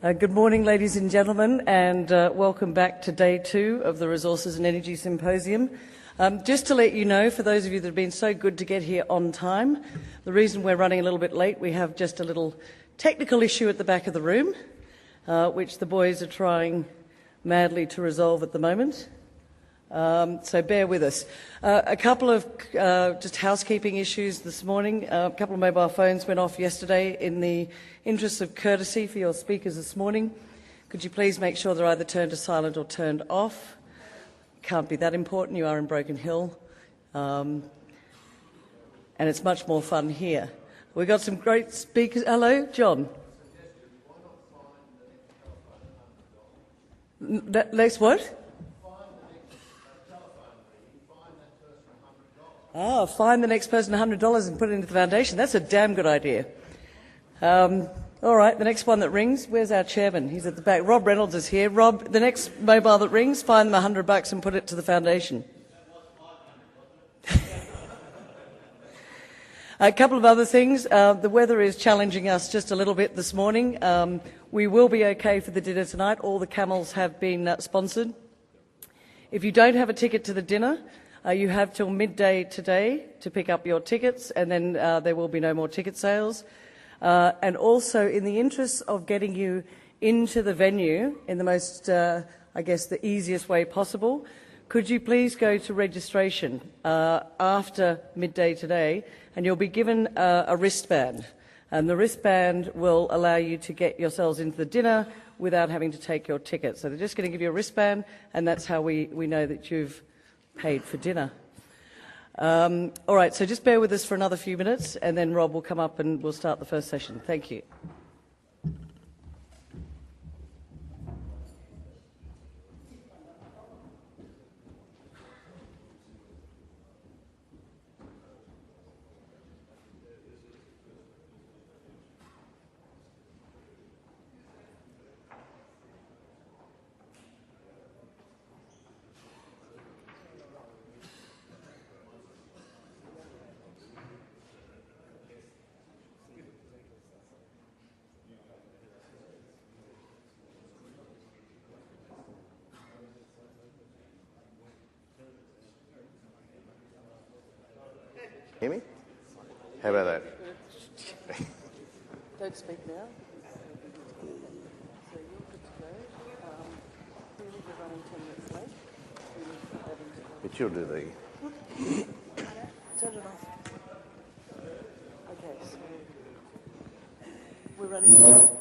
Good morning, ladies and gentlemen, and welcome back to day 2 of the Resources and Energy Symposium. Just to let you know, for those of you that have been so good to get here on time, the reason we're running a little bit late, we have just a little technical issue at the back of the room, which the boys are trying madly to resolve at the moment. So bear with us. A couple of just housekeeping issues this morning. A couple of mobile phones went off yesterday. In the interest of courtesy for your speakers this morning, could you please make sure they're either turned to silent or turned off? Can't be that important. You are in Broken Hill. And it's much more fun here. We've got some great speakers. Hello, John. Next what? Oh, fine the next person $100 and put it into the foundation. That's a damn good idea. All right, the next one that rings, where's our chairman? He's at the back. Rob Reynolds is here. Rob, the next mobile that rings, find them $100 and put it to the foundation. A couple of other things. The weather is challenging us just a little bit this morning. We will be okay for the dinner tonight. All the camels have been sponsored. If you don't have a ticket to the dinner, you have till midday today to pick up your tickets, and then there will be no more ticket sales. And also, in the interest of getting you into the venue in the most, I guess, the easiest way possible, could you please go to registration after midday today, and you'll be given a wristband. And the wristband will allow you to get yourselves into the dinner without having to take your ticket. So they're just going to give you a wristband, and that's how we know that you've paid for dinner. All right, so just bear with us for another few minutes, and then Rob will come up and we'll start the first session. Thank you. Hear me? How about that? Don't speak now. So you're good to go. We will be running 10 minutes late. But you'll do the... Turn it off. Okay, so we're running 10 minutes late.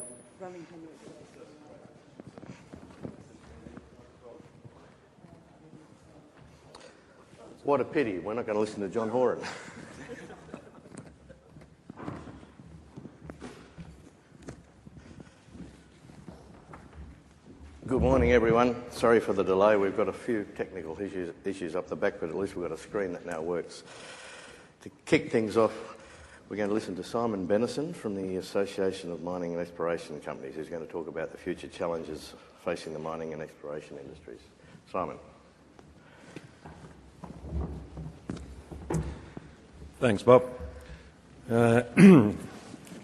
What a pity. We're not going to listen to John Horan. Good morning, everyone. Sorry for the delay. We've got a few technical issues up the back, but at least we've got a screen that now works. To kick things off, we're going to listen to Simon Bennison from the Association of Mining and Exploration Companies, who's going to talk about the future challenges facing the mining and exploration industries. Simon. Thanks, Bob.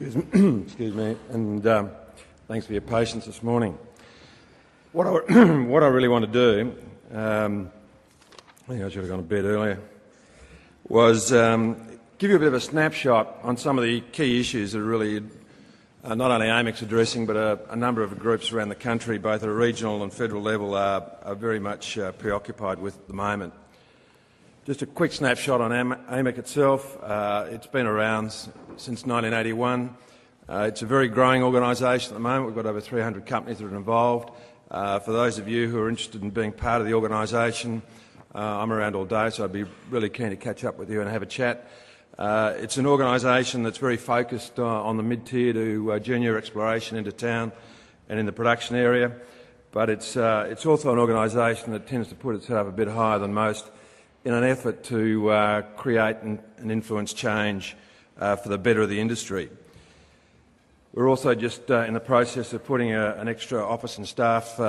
Excuse me, and thanks for your patience this morning. What I really want to do, I think I should have gone to bed earlier, was give you a bit of a snapshot on some of the key issues that are really not only AMEC's addressing, but a number of groups around the country, both at a regional and federal level, are very much preoccupied with at the moment. Just a quick snapshot on AMEC itself. It's been around since 1981. It's a very growing organisation at the moment. We've got over 300 companies that are involved. For those of you who are interested in being part of the organisation, I'm around all day, so I'd be really keen to catch up with you and have a chat. It's an organisation that's very focused on the mid-tier to junior exploration into town and in the production area, but it's also an organisation that tends to put itself a bit higher than most in an effort to create and influence change for the better of the industry. We're also just in the process of putting an extra office and staff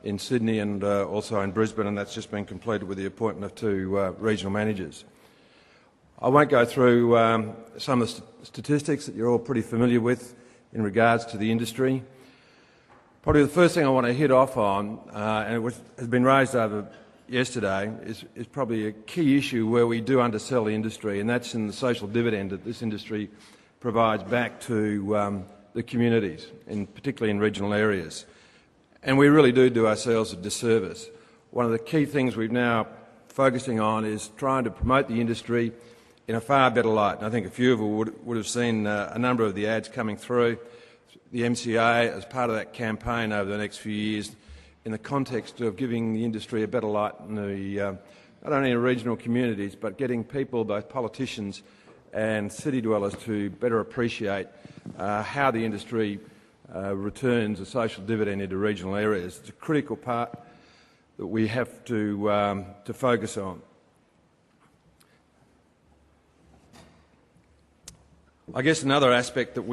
in Sydney and also in Brisbane, and that's just been completed with the appointment of 2 regional managers. I won't go through some of the statistics that you're all pretty familiar with in regards to the industry, Probably the first thing I want to hit off on, and it has been raised over yesterday, is probably a key issue where we do undersell the industry, and that's in the social dividend that this industry provides back to the communities, particularly in regional areas. And we really do ourselves a disservice. One of the key things we're now focusing on is trying to promote the industry in a far better light. And I think a few of you would have seen a number of the ads coming through the MCA as part of that campaign over the next few years in the context of giving the industry a better light in the, not only in regional communities, but getting people, both politicians and city dwellers, to better appreciate how the industry returns a social dividend into regional areas. It's a critical part that we have to focus on. I guess another aspect that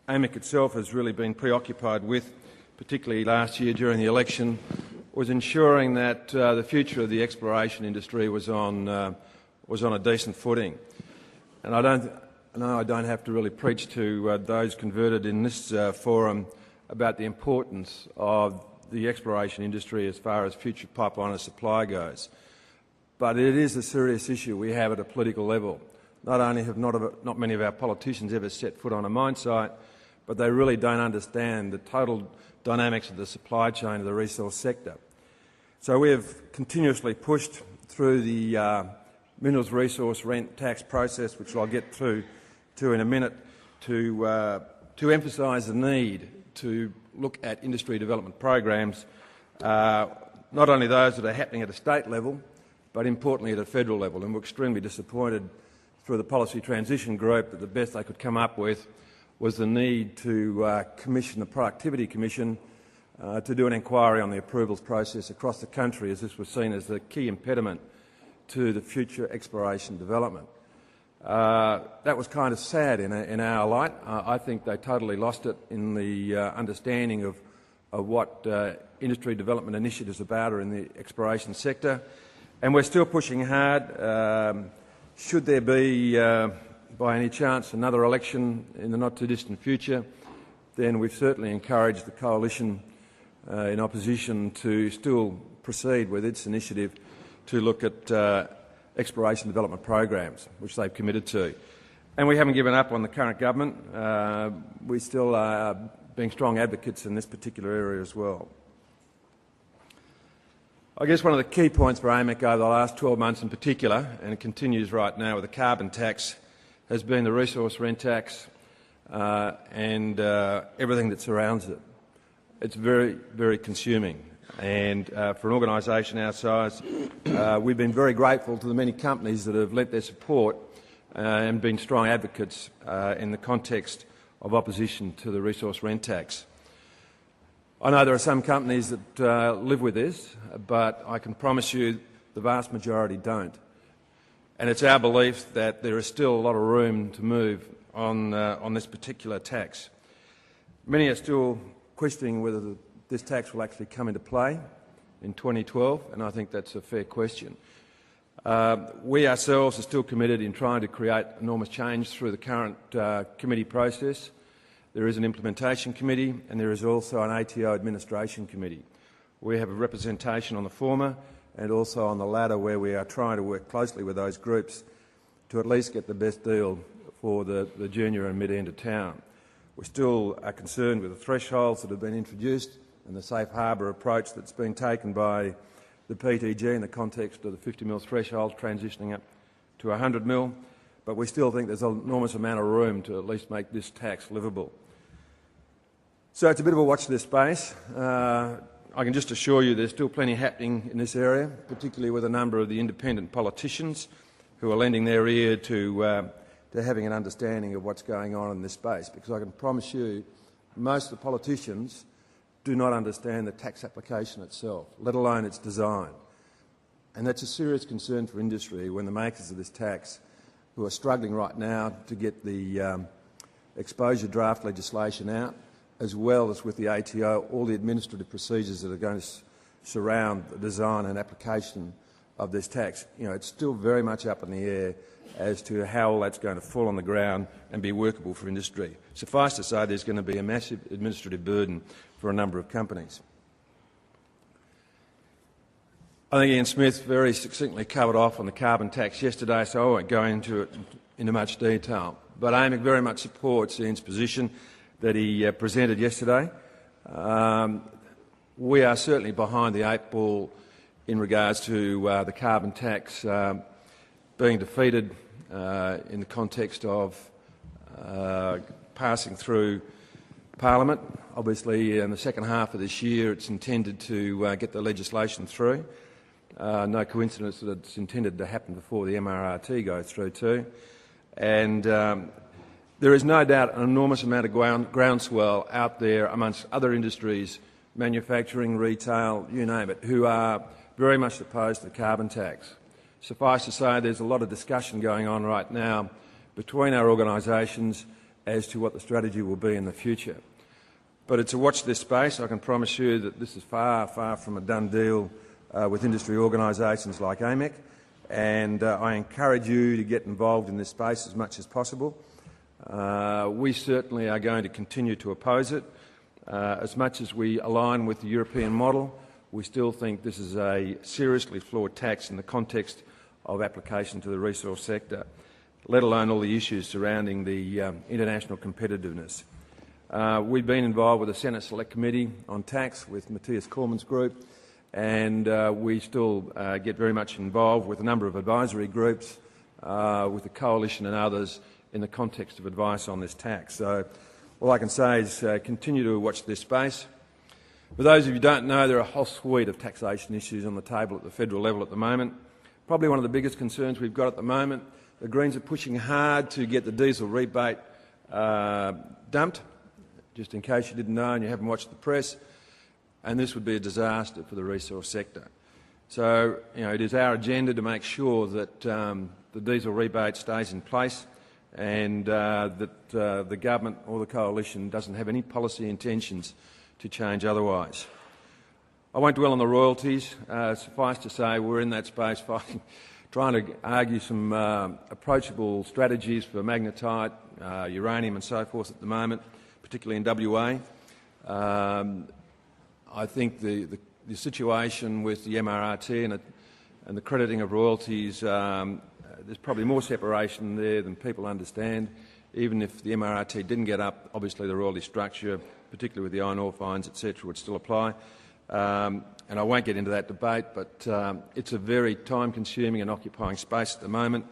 AMEC itself has really been preoccupied with, particularly last year during the election, was ensuring that the future of the exploration industry was on a decent footing. And I know I don't have to really preach to those converted in this forum about the importance of the exploration industry as far as future pipeline of supply goes. But it is a serious issue we have at a political level. Not only have not many of our politicians ever set foot on a mine site, but they really don't understand the total dynamics of the supply chain of the resource sector. So we have continuously pushed through the minerals resource rent tax process, which I'll get to in a minute, to emphasise the need to look at industry development programs, not only those that are happening at a state level, but importantly at a federal level. And we're extremely disappointed through the Policy Transition Group that the best they could come up with was the need to commission the Productivity Commission to do an inquiry on the approvals process across the country, as this was seen as the key impediment to the future exploration development. That was kind of sad in our light. I think they totally lost it in the understanding of what industry development initiatives about are in the exploration sector. And we're still pushing hard. Should there be, by any chance, another election in the not-too-distant future, then we've certainly encouraged the coalition in opposition to still proceed with its initiative to look at exploration development programs, which they've committed to. And we haven't given up on the current government. We still are being strong advocates in this particular area as well. I guess one of the key points for AMEC over the last 12 months in particular, and it continues right now with the carbon tax, has been the resource rent tax and everything that surrounds it. It's very, very consuming. And for an organisation our size, we've been very grateful to the many companies that have lent their support and been strong advocates in the context of opposition to the resource rent tax. I know there are some companies that live with this, but I can promise you the vast majority don't. And it's our belief that there is still a lot of room to move on this particular tax. Many are still questioning whether this tax will actually come into play in 2012, and I think that's a fair question. We ourselves are still committed in trying to create enormous change through the current committee process. There is an implementation committee and there is also an ATO administration committee. We have a representation on the former and also on the latter, where we are trying to work closely with those groups to at least get the best deal for the junior and mid-end of town. We still are concerned with the thresholds that have been introduced and the safe harbour approach that's been taken by the PTG in the context of the 50 mil threshold transitioning up to 100 mil, but we still think there's an enormous amount of room to at least make this tax livable. So it's a bit of a watch this space. I can just assure you there's still plenty happening in this area, particularly with a number of the independent politicians who are lending their ear to having an understanding of what's going on in this space, because I can promise you most of the politicians do not understand the tax application itself, let alone its design. And that's a serious concern for industry when the makers of this tax, who are struggling right now to get the exposure draft legislation out, as well as with the ATO, all the administrative procedures that are going to surround the design and application of this tax, it's still very much up in the air as to how all that's going to fall on the ground and be workable for industry. Suffice to say, there's going to be a massive administrative burden for a number of companies. I think Ian Smith very succinctly covered off on the carbon tax yesterday, so I won't go into it into much detail. But AMIC very much supports Ian's position that he presented yesterday. We are certainly behind the 8 ball in regards to the carbon tax being defeated in the context of passing through Parliament. Obviously, in the second half of this year, it's intended to get the legislation through. No coincidence that it's intended to happen before the MRRT goes through too. And there is no doubt an enormous amount of groundswell out there amongst other industries, manufacturing, retail, you name it, who are very much opposed to the carbon tax. Suffice to say, there's a lot of discussion going on right now between our organisations as to what the strategy will be in the future. But it's a watch this space. I can promise you that this is far, far from a done deal with industry organisations like AMIC, and I encourage you to get involved in this space as much as possible. We certainly are going to continue to oppose it. As much as we align with the European model, we still think this is a seriously flawed tax in the context of application to the resource sector, let alone all the issues surrounding the international competitiveness. We've been involved with the Senate Select Committee on Tax with Matthias Cormann's group, and we still get very much involved with a number of advisory groups, with the Coalition and others in the context of advice on this tax. So all I can say is continue to watch this space. For those of you who don't know, there are a whole suite of taxation issues on the table at the federal level at the moment. Probably one of the biggest concerns we've got at the moment, the Greens are pushing hard to get the diesel rebate dumped, just in case you didn't know and you haven't watched the press, and this would be a disaster for the resource sector. So, it is our agenda to make sure that the diesel rebate stays in place and that the government or the coalition doesn't have any policy intentions to change otherwise. I won't dwell on the royalties. Suffice to say, we're in that space trying to argue some approachable strategies for magnetite, uranium and so forth at the moment, particularly in WA. I think the situation with the MRRT and the crediting of royalties, there's probably more separation there than people understand. Even if the MRRT didn't get up, obviously the royalty structure, particularly with the iron ore fines, etc., would still apply. And I won't get into that debate, but it's a very time-consuming and occupying space at the moment,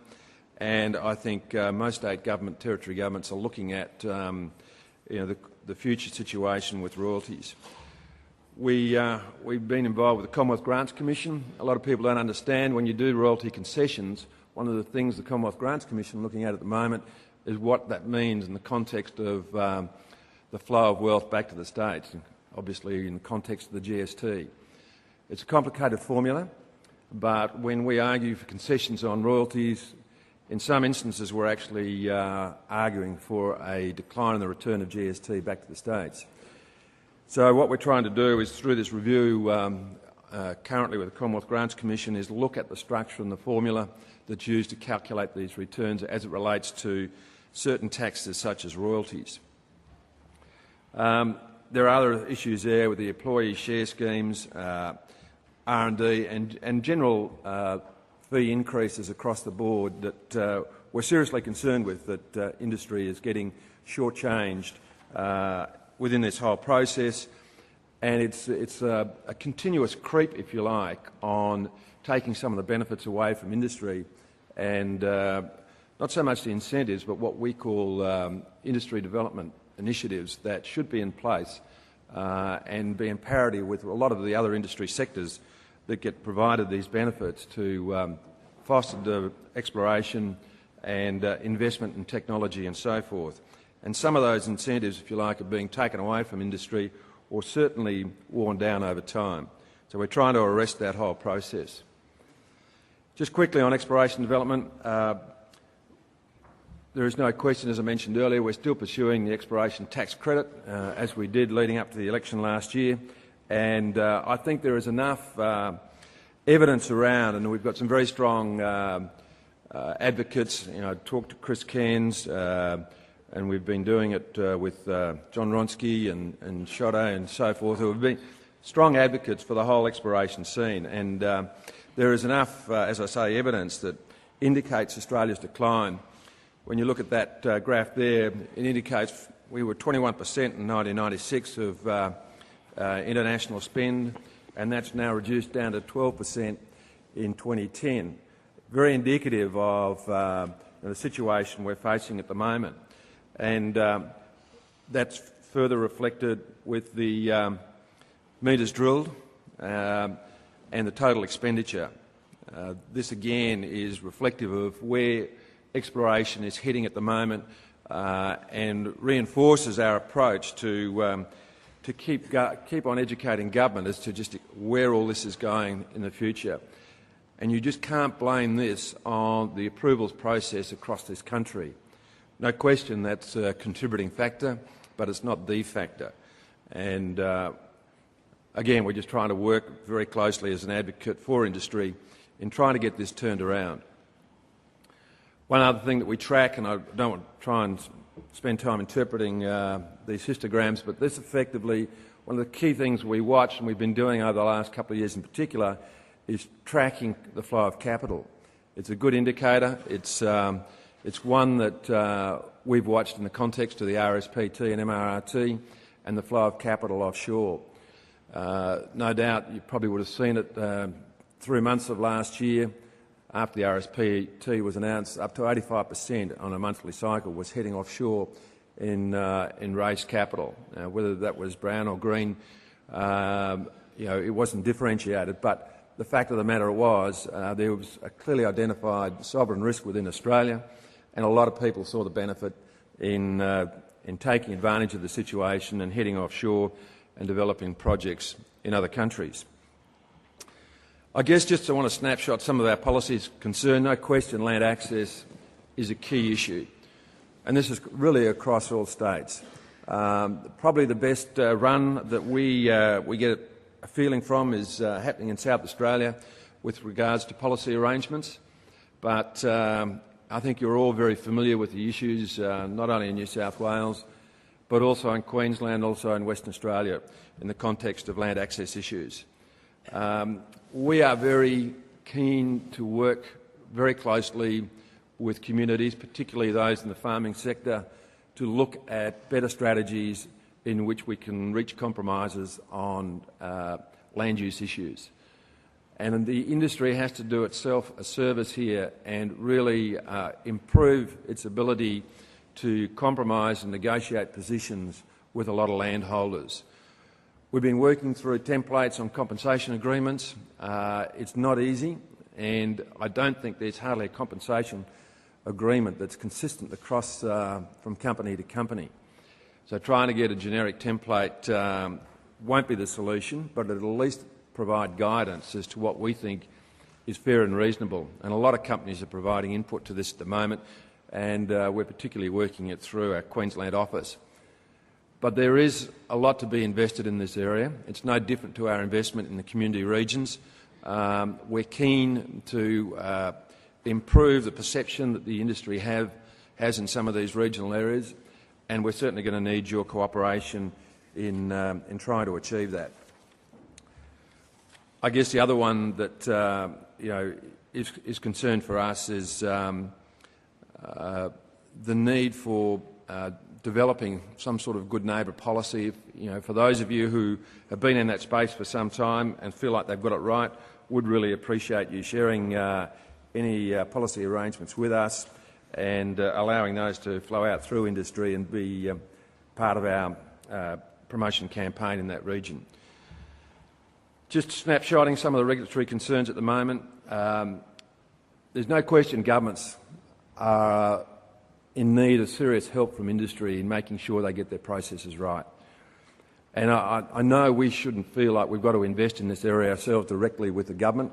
and I think most state government, territory governments are looking at the future situation with royalties. We've been involved with the Commonwealth Grants Commission. A lot of people don't understand when you do royalty concessions, one of the things the Commonwealth Grants Commission is looking at the moment is what that means in the context of the flow of wealth back to the states, obviously in the context of the GST. It's a complicated formula, but when we argue for concessions on royalties, in some instances we're actually arguing for a decline in the return of GST back to the states. So what we're trying to do is, through this review currently with the Commonwealth Grants Commission, is look at the structure and the formula that's used to calculate these returns as it relates to certain taxes such as royalties. There are other issues there with the employee share schemes, R&D and general fee increases across the board that we're seriously concerned with, that industry is getting shortchanged within this whole process, and it's a continuous creep, if you like, on taking some of the benefits away from industry and not so much the incentives but what we call industry development initiatives that should be in place and be in parity with a lot of the other industry sectors that get provided these benefits to foster the exploration and investment in technology and so forth. And some of those incentives, if you like, are being taken away from industry or certainly worn down over time. So we're trying to arrest that whole process. Just quickly on exploration and development, there is no question, as I mentioned earlier, we're still pursuing the exploration tax credit, as we did leading up to the election last year. And I think there is enough evidence around, and we've got some very strong advocates. I talked to Chris Cairns, and we've been doing it with John Ronsky and Shoto and so forth, who have been strong advocates for the whole exploration scene. And there is enough, as I say, evidence that indicates Australia's decline. When you look at that graph there, it indicates we were 21% in 1996 of international spend, and that's now reduced down to 12% in 2010. Very indicative of the situation we're facing at the moment. And that's further reflected with the metres drilled and the total expenditure. This again is reflective of where exploration is heading at the moment and reinforces our approach to keep on educating government as to just where all this is going in the future. And you just can't blame this on the approvals process across this country. No question that's a contributing factor, but it's not the factor. And again, we're just trying to work very closely as an advocate for industry in trying to get this turned around. One other thing that we track, and I don't want to try and spend time interpreting these histograms, but this effectively, one of the key things we watch, and we've been doing over the last couple of years in particular, is tracking the flow of capital. It's a good indicator. It's one that we've watched in the context of the RSPT and MRRT and the flow of capital offshore. No doubt you probably would have seen it 3 months of last year after the RSPT was announced, up to 85% on a monthly cycle was heading offshore in raised capital. Whether that was brown or green, it wasn't differentiated, but the fact of the matter was there was a clearly identified sovereign risk within Australia, and a lot of people saw the benefit in taking advantage of the situation and heading offshore and developing projects in other countries. I guess just I want to snapshot some of our policies concerned. No question land access is a key issue, and this is really across all states. Probably the best run that we get a feeling from is happening in South Australia with regards to policy arrangements, but I think you're all very familiar with the issues, not only in New South Wales, but also in Queensland, also in Western Australia, in the context of land access issues. We are very keen to work very closely with communities, particularly those in the farming sector, to look at better strategies in which we can reach compromises on land use issues. And the industry has to do itself a service here and really improve its ability to compromise and negotiate positions with a lot of landholders. We've been working through templates on compensation agreements. It's not easy, and I don't think there's hardly a compensation agreement that's consistent across from company to company. So trying to get a generic template won't be the solution, but it'll at least provide guidance as to what we think is fair and reasonable. And a lot of companies are providing input to this at the moment, and we're particularly working it through our Queensland office. But there is a lot to be invested in this area. It's no different to our investment in the community regions. We're keen to improve the perception that the industry has in some of these regional areas, and we're certainly going to need your cooperation in trying to achieve that. I guess the other one that is concerned for us is the need for developing some sort of good neighbour policy. For those of you who have been in that space for some time and feel like they've got it right, would really appreciate you sharing any policy arrangements with us and allowing those to flow out through industry and be part of our promotion campaign in that region. Just snapshotting some of the regulatory concerns at the moment. There's no question governments are in need of serious help from industry in making sure they get their processes right. And I know we shouldn't feel like we've got to invest in this area ourselves directly with the government,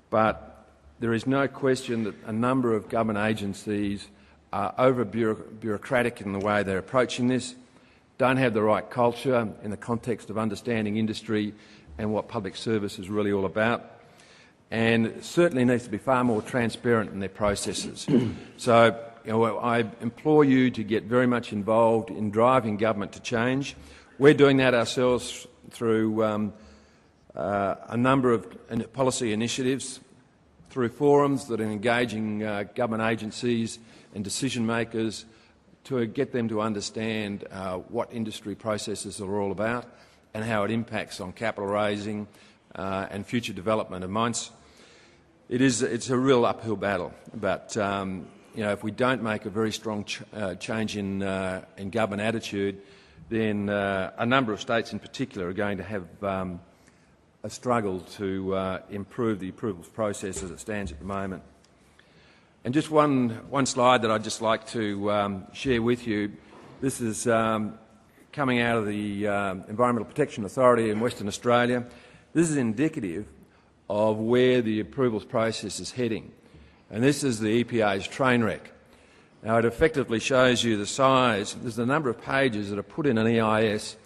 but there is no question that a number of government agencies are over-bureaucratic in the way they're approaching this, don't have the right culture in the context of understanding industry and what public service is really all about. and certainly needs to be far more transparent in their processes. So I implore you to get very much involved in driving government to change. We're doing that ourselves through a number of policy initiatives, through forums that are engaging government agencies and decision makers to get them to understand what industry processes are all about and how it impacts on capital raising and future development of mines. It's a real uphill battle, but if we don't make a very strong change in government attitude, then a number of states in particular are going to have a struggle to improve the approvals process as it stands at the moment. And just one slide that I'd just like to share with you. This is coming out of the Environmental Protection Authority in Western Australia. This is indicative of where the approvals process is heading. And this is the EPA's train wreck. Now, it effectively shows you the size. There's the number of pages that are put in an EIS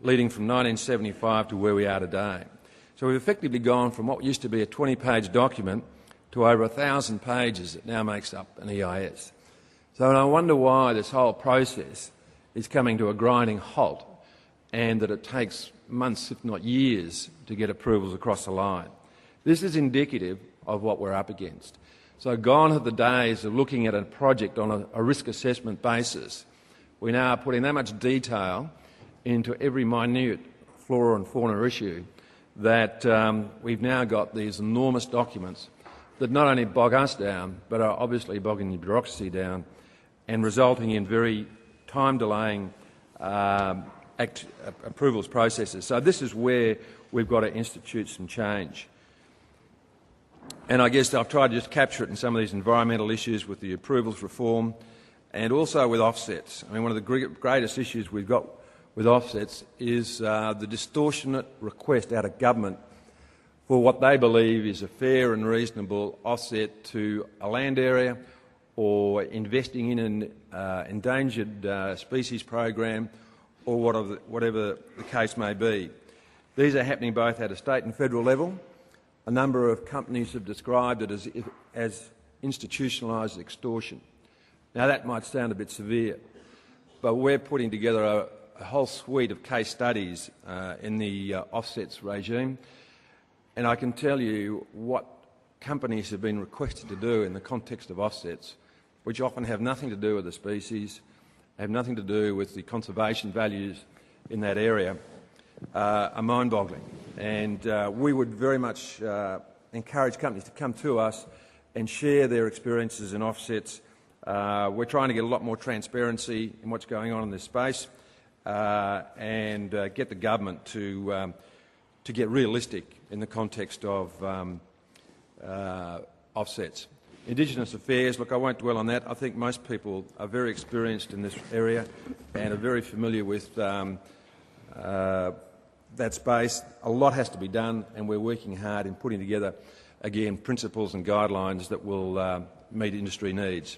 leading from 1975 to where we are today. So we've effectively gone from what used to be a 20-page document to over 1,000 pages that now makes up an EIS. So I wonder why this whole process is coming to a grinding halt and that it takes months, if not years, to get approvals across the line. This is indicative of what we're up against. So gone are the days of looking at a project on a risk assessment basis. We now are putting that much detail into every minute flora and fauna issue that we've now got these enormous documents that not only bog us down, but are obviously bogging the bureaucracy down and resulting in very time-delaying approvals processes. So this is where we've got to institute some change. And I guess I've tried to just capture it in some of these environmental issues with the approvals reform and also with offsets. I mean, one of the greatest issues we've got with offsets is the distortionate request out of government for what they believe is a fair and reasonable offset to a land area or investing in an endangered species program or whatever the case may be. These are happening both at a state and federal level. A number of companies have described it as institutionalised extortion. Now that might sound a bit severe, but we're putting together a whole suite of case studies in the offsets regime, and I can tell you what companies have been requested to do in the context of offsets, which often have nothing to do with the species, have nothing to do with the conservation values in that area, are mind-boggling. And we would very much encourage companies to come to us and share their experiences in offsets. We're trying to get a lot more transparency in what's going on in this space and get the government to get realistic in the context of offsets. Indigenous affairs, look, I won't dwell on that. I think most people are very experienced in this area and are very familiar with that space. A lot has to be done, and we're working hard in putting together, again, principles and guidelines that will meet industry needs.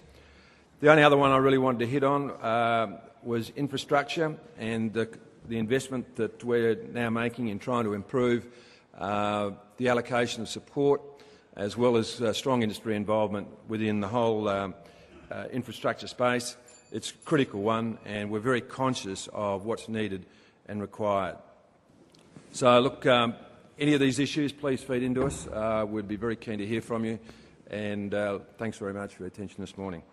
The only other one I really wanted to hit on was infrastructure and the investment that we're now making in trying to improve the allocation of support, as well as strong industry involvement within the whole infrastructure space. It's a critical one, and we're very conscious of what's needed and required. So, look, any of these issues, please feed into us. We'd be very keen to hear from you, and thanks very much for your attention this morning.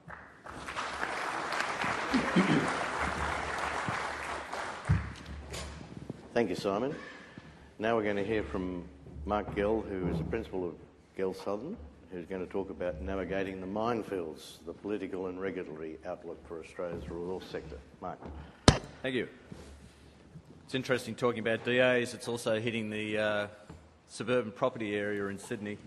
Thank you, Simon. Now we're going to hear from Mark Gell, who is the principal of Gell Southern, who's going to talk about navigating the minefields, the political and regulatory outlook for Australia's resource sector. Mark. Thank you. It's interesting talking about DAs. It's also hitting the suburban property area in Sydney.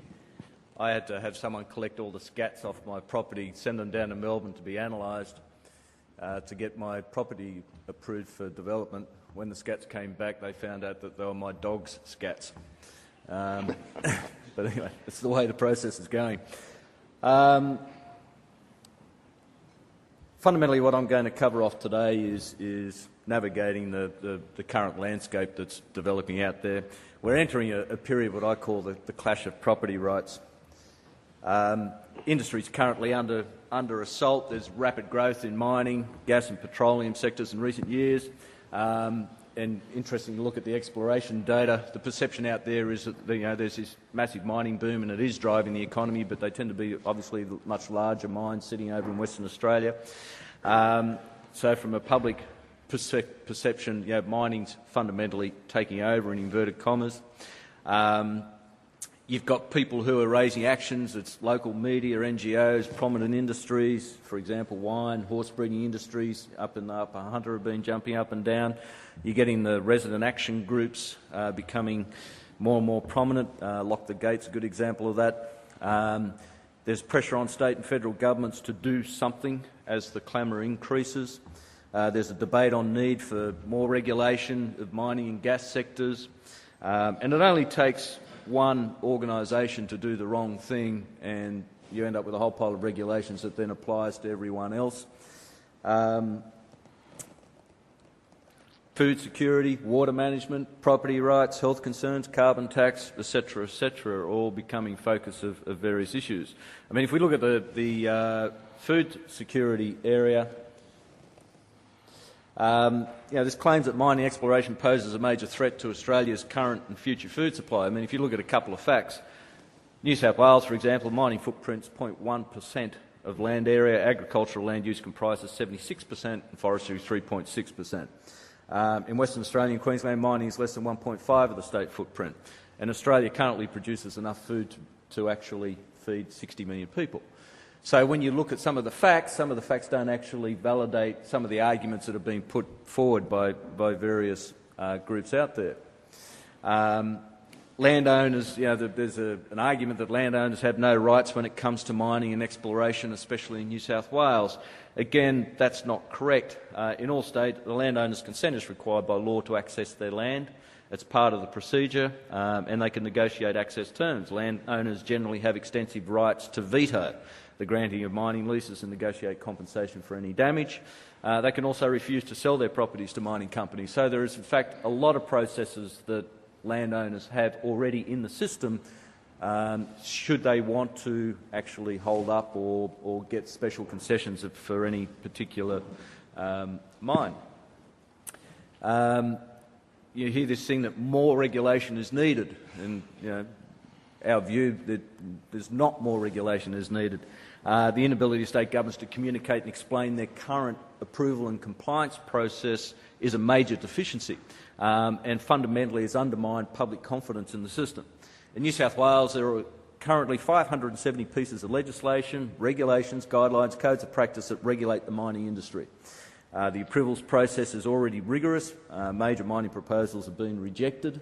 I had to have someone collect all the scats off my property, send them down to Melbourne to be analysed to get my property approved for development. When the scats came back, they found out that they were my dog's scats. But anyway, it's the way the process is going. Fundamentally, what I'm going to cover off today is navigating the current landscape that's developing out there. We're entering a period what I call the clash of property rights. Industry is currently under assault. There's rapid growth in mining, gas and petroleum sectors in recent years. And interesting to look at the exploration data. The perception out there is that there's this massive mining boom and it is driving the economy, but they tend to be obviously much larger mines sitting over in Western Australia. So from a public perception, mining's fundamentally taking over in inverted commas. You've got people who are raising actions. It's local media, NGOs, prominent industries, for example, wine, horse breeding industries up in the Upper Hunter have been jumping up and down. You're getting the resident action groups becoming more and more prominent. Lock the Gate's a good example of that. There's pressure on state and federal governments to do something as the clamour increases. There's a debate on need for more regulation of mining and gas sectors. And it only takes one organisation to do the wrong thing and you end up with a whole pile of regulations that then applies to everyone else. Food security, water management, property rights, health concerns, carbon tax, etc., are all becoming focus of various issues. I mean, if we look at the food security area, there's claims that mining exploration poses a major threat to Australia's current and future food supply. I mean, if you look at a couple of facts, New South Wales, for example, mining footprint's 0.1% of land area, agricultural land use comprises 76% and forestry 3.6%. In Western Australia and Queensland, mining is less than 1.5 of the state footprint. And Australia currently produces enough food to actually feed 60 million people. So when you look at some of the facts don't actually validate some of the arguments that have been put forward by various groups out there. Landowners, there's an argument that landowners have no rights when it comes to mining and exploration, especially in New South Wales. Again, that's not correct. In all states, the landowner's consent is required by law to access their land. It's part of the procedure, and they can negotiate access terms. Landowners generally have extensive rights to veto the granting of mining leases and negotiate compensation for any damage. They can also refuse to sell their properties to mining companies. So there is, in fact, a lot of processes that landowners have already in the system should they want to actually hold up or get special concessions for any particular mine. You hear this thing that more regulation is needed, and our view that there's not more regulation is needed. The inability of state governments to communicate and explain their current approval and compliance process is a major deficiency and fundamentally has undermined public confidence in the system. In New South Wales, there are currently 570 pieces of legislation, regulations, guidelines, codes of practice that regulate the mining industry. The approvals process is already rigorous. Major mining proposals have been rejected.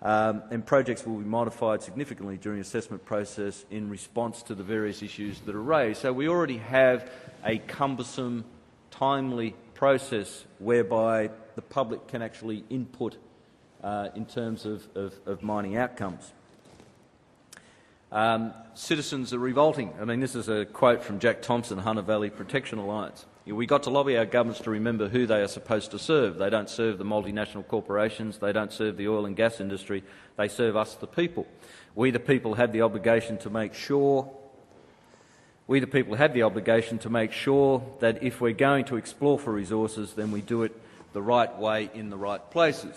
And projects will be modified significantly during the assessment process in response to the various issues that are raised. So we already have a cumbersome, timely process whereby the public can actually input in terms of mining outcomes. Citizens are revolting. I mean, this is a quote from Jack Thompson, Hunter Valley Protection Alliance. We got to lobby our governments to remember who they are supposed to serve. They don't serve the multinational corporations. They don't serve the oil and gas industry. They serve us, the people. We, the people, have the obligation to make sure that if we're going to explore for resources, then we do it the right way in the right places.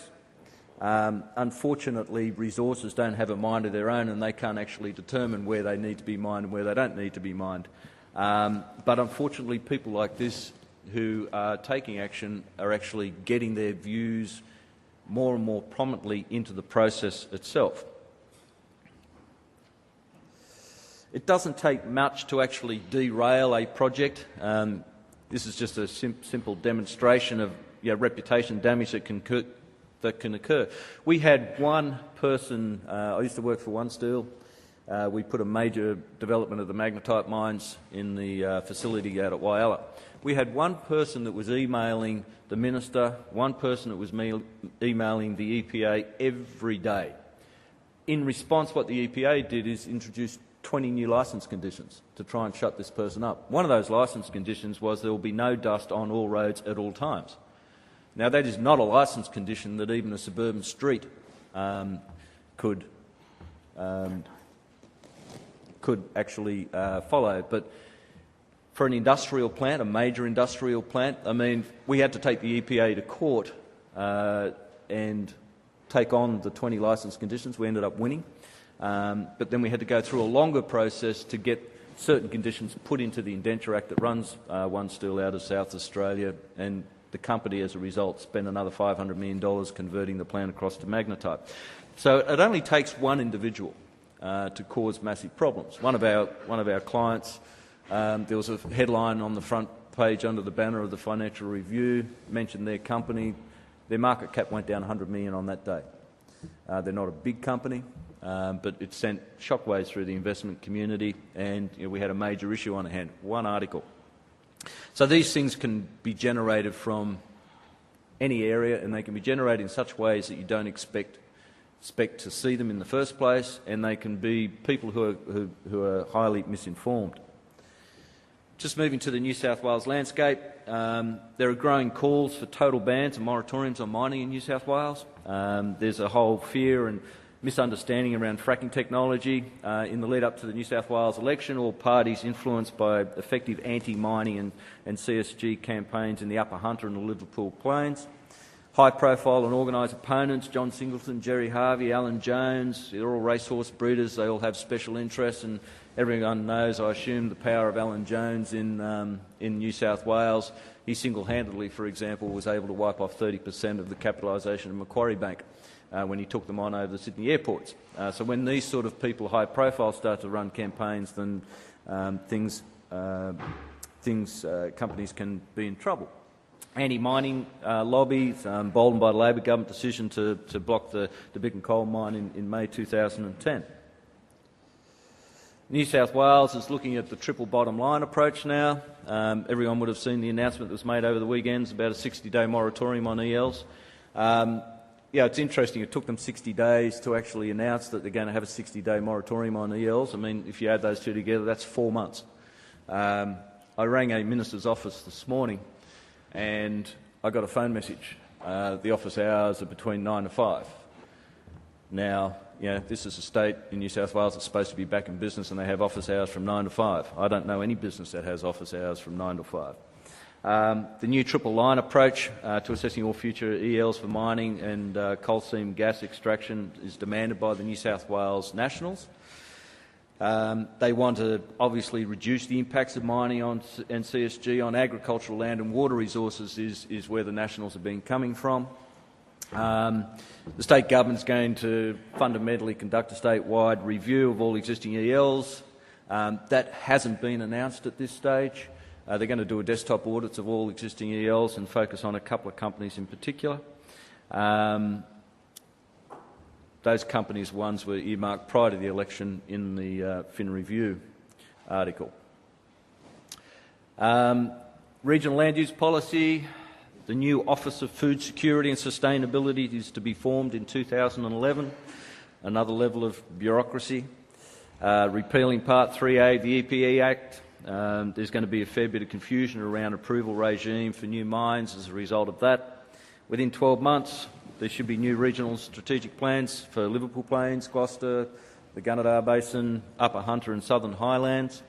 Unfortunately, resources don't have a mind of their own and they can't actually determine where they need to be mined and where they don't need to be mined. But unfortunately, people like this who are taking action are actually getting their views more and more prominently into the process itself. It doesn't take much to actually derail a project. This is just a simple demonstration of reputation damage that can occur. We had one person, I used to work for One Steel. We put a major development of the magnetite mines in the facility out at Whyalla. We had one person that was emailing the minister, one person that was emailing the EPA every day. In response, what the EPA did is introduce 20 new licence conditions to try and shut this person up. One of those licence conditions was there will be no dust on all roads at all times. Now, that is not a licence condition that even a suburban street could actually follow. But for an industrial plant, a major industrial plant, I mean, we had to take the EPA to court and take on the 20 licence conditions. We ended up winning. But then we had to go through a longer process to get certain conditions put into the Indenture Act that runs One Steel out of South Australia, and the company, as a result, spent another $500 million converting the plant across to magnetite. So it only takes one individual to cause massive problems. One of our clients, there was a headline on the front page under the banner of the Financial Review, mentioned their company. Their market cap went down $100 million on that day. They're not a big company, but it sent shockwaves through the investment community, and we had a major issue on hand. One article. So these things can be generated from any area, and they can be generated in such ways that you don't expect to see them in the first place, and they can be people who are highly misinformed. Just moving to the New South Wales landscape, there are growing calls for total bans and moratoriums on mining in New South Wales. There's a whole fear and misunderstanding around fracking technology. In the lead up to the New South Wales election, all parties influenced by effective anti-mining and CSG campaigns in the Upper Hunter and the Liverpool Plains. High-profile and organised opponents, John Singleton, Jerry Harvey, Alan Jones, they're all racehorse breeders, they all have special interests, and everyone knows, I assume, the power of Alan Jones in New South Wales. He single-handedly, for example, was able to wipe off 30% of the capitalisation of Macquarie Bank when he took them on over the Sydney airports. So when these sort of people, high profile, start to run campaigns, then companies can be in trouble. Anti-mining lobbies, emboldened by the Labor government decision to block the Bicken coal mine in May 2010. New South Wales is looking at the triple bottom line approach now. Everyone would have seen the announcement that was made over the weekends about a 60-day moratorium on ELs. Yeah, it's interesting. It took them 60 days to actually announce that they're going to have a 60-day moratorium on ELs. I mean, if you add those two together, that's 4 months. I rang a minister's office this morning and I got a phone message. The office hours are between 9 to 5. Now, this is a state in New South Wales that's supposed to be back in business, and they have office hours from 9 to 5. I don't know any business that has office hours from 9 to 5. The new triple line approach to assessing all future ELs for mining and coal seam gas extraction is demanded by the New South Wales Nationals. They want to obviously reduce the impacts of mining and CSG on agricultural land and water resources is where the Nationals have been coming from. The state government's going to fundamentally conduct a statewide review of all existing ELs. That hasn't been announced at this stage. They're going to do a desktop audits of all existing ELs and focus on a couple of companies in particular. Those companies' ones were earmarked prior to the election in the Fin Review article. Regional land use policy. The new Office of Food Security and Sustainability is to be formed in 2011, another level of bureaucracy. Repealing Part 3A of the EPA Act. There's going to be a fair bit of confusion around approval regime for new mines as a result of that. Within 12 months, there should be new regional strategic plans for Liverpool Plains, Gloucester, the Gunnedah Basin, Upper Hunter and Southern Highlands.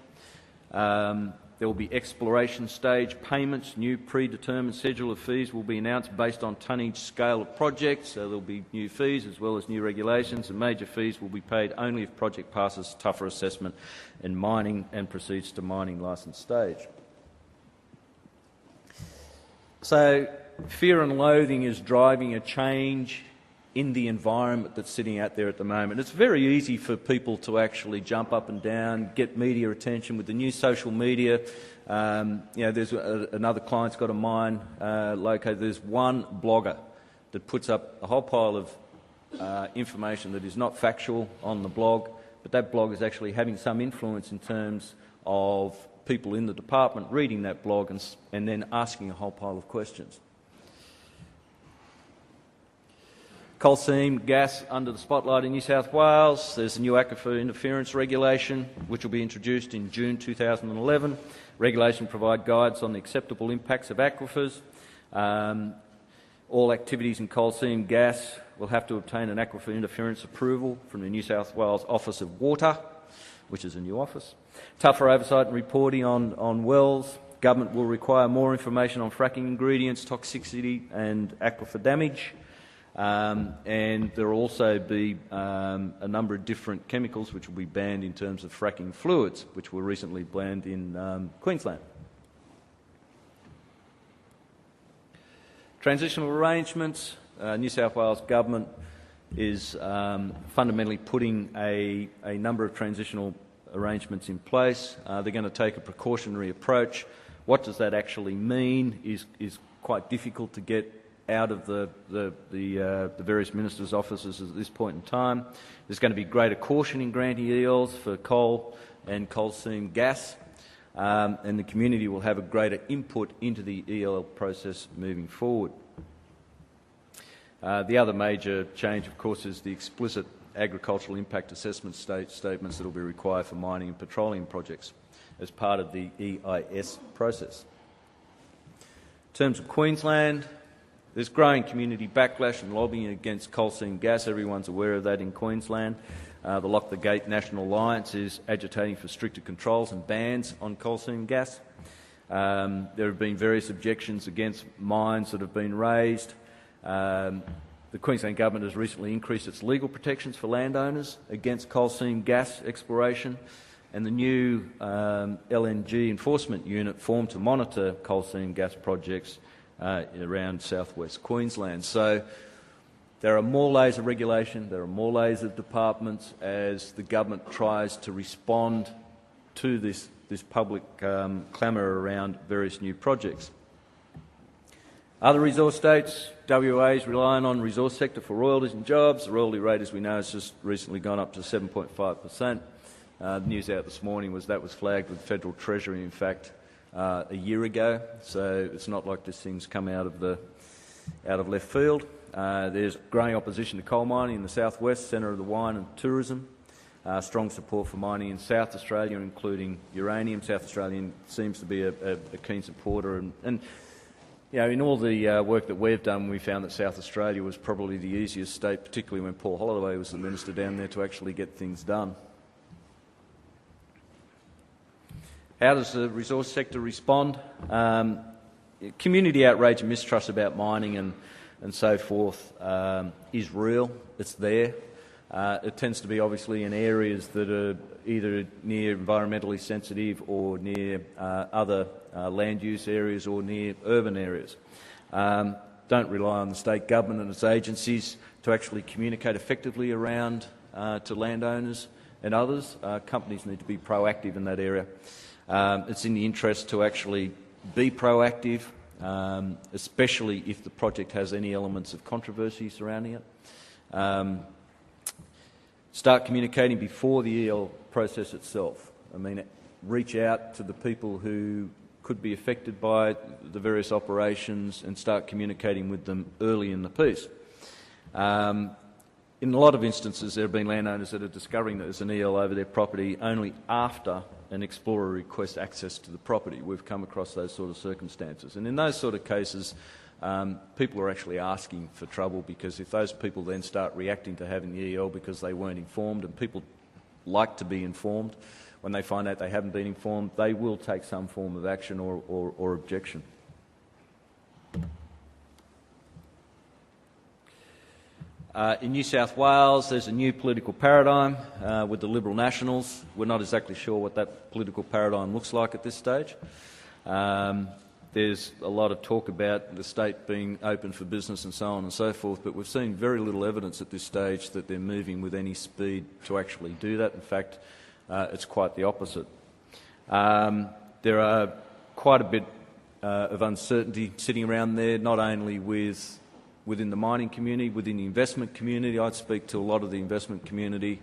There will be exploration stage payments. New predetermined schedule of fees will be announced based on tonnage scale of projects. So there will be new fees as well as new regulations, and major fees will be paid only if project passes tougher assessment in mining and proceeds to mining licence stage. So fear and loathing is driving a change in the environment that's sitting out there at the moment. It's very easy for people to actually jump up and down, get media attention with the new social media. There's another client's got a mine located. There's one blogger that puts up a whole pile of information that is not factual on the blog, but that blog is actually having some influence in terms of people in the department reading that blog and then asking a whole pile of questions. Coal seam gas under the spotlight in New South Wales. There's a new aquifer interference regulation which will be introduced in June 2011. Regulation provide guides on the acceptable impacts of aquifers. All activities in coal seam gas will have to obtain an aquifer interference approval from the New South Wales Office of Water, which is a new office. Tougher oversight and reporting on wells. Government will require more information on fracking ingredients, toxicity and aquifer damage. And there will also be a number of different chemicals which will be banned in terms of fracking fluids, which were recently banned in Queensland. Transitional arrangements. New South Wales Government is fundamentally putting a number of transitional arrangements in place. They're going to take a precautionary approach. What does that actually mean is quite difficult to get out of the various ministers' offices at this point in time. There's going to be greater caution in granting ELs for coal and coal seam gas, and the community will have a greater input into the EL process moving forward. The other major change, of course, is the explicit agricultural impact assessment statements that will be required for mining and petroleum projects as part of the EIS process. In terms of Queensland, there's growing community backlash and lobbying against coal seam gas. Everyone's aware of that in Queensland. The Lock the Gate National Alliance is agitating for stricter controls and bans on coal seam gas. There have been various objections against mines that have been raised. The Queensland Government has recently increased its legal protections for landowners against coal seam gas exploration, and the new LNG enforcement unit formed to monitor coal seam gas projects around southwest Queensland. So there are more layers of regulation, there are more layers of departments as the government tries to respond to this public clamour around various new projects. Other resource states, WA is relying on resource sector for royalties and jobs. The royalty rate, as we know, has just recently gone up to 7.5%. The news out this morning was that was flagged with the Federal Treasury, in fact, a year ago, so it's not like this thing's come out of left field. There's growing opposition to coal mining in the southwest, centre of the wine and tourism. Strong support for mining in South Australia, including uranium. South Australia seems to be a keen supporter, and you know, in all the work that we've done, we found that South Australia was probably the easiest state, particularly when Paul Holloway was the minister down there, to actually get things done. How does the resource sector respond? Community outrage and mistrust about mining and so forth is real. It's there. It tends to be obviously in areas that are either near environmentally sensitive or near other land use areas or near urban areas. Don't rely on the state government and its agencies to actually communicate effectively around to landowners and others. Companies need to be proactive in that area. It's in the interest to actually be proactive, especially if the project has any elements of controversy surrounding it. Start communicating before the EL process itself. I mean, reach out to the people who could be affected by the various operations and start communicating with them early in the piece. In a lot of instances, there have been landowners that are discovering that there's an EL over their property only after an explorer requests access to the property. We've come across those sort of circumstances. And in those sort of cases, people are actually asking for trouble, because if those people then start reacting to having the EL because they weren't informed, and people like to be informed, when they find out they haven't been informed, they will take some form of action or objection. In New South Wales, there's a new political paradigm with the Liberal Nationals. We're not exactly sure what that political paradigm looks like at this stage. There's a lot of talk about the state being open for business and so on and so forth, but we've seen very little evidence at this stage that they're moving with any speed to actually do that. In fact, it's quite the opposite. There are quite a bit of uncertainty sitting around there, not only within the mining community, within the investment community. I'd speak to a lot of the investment community.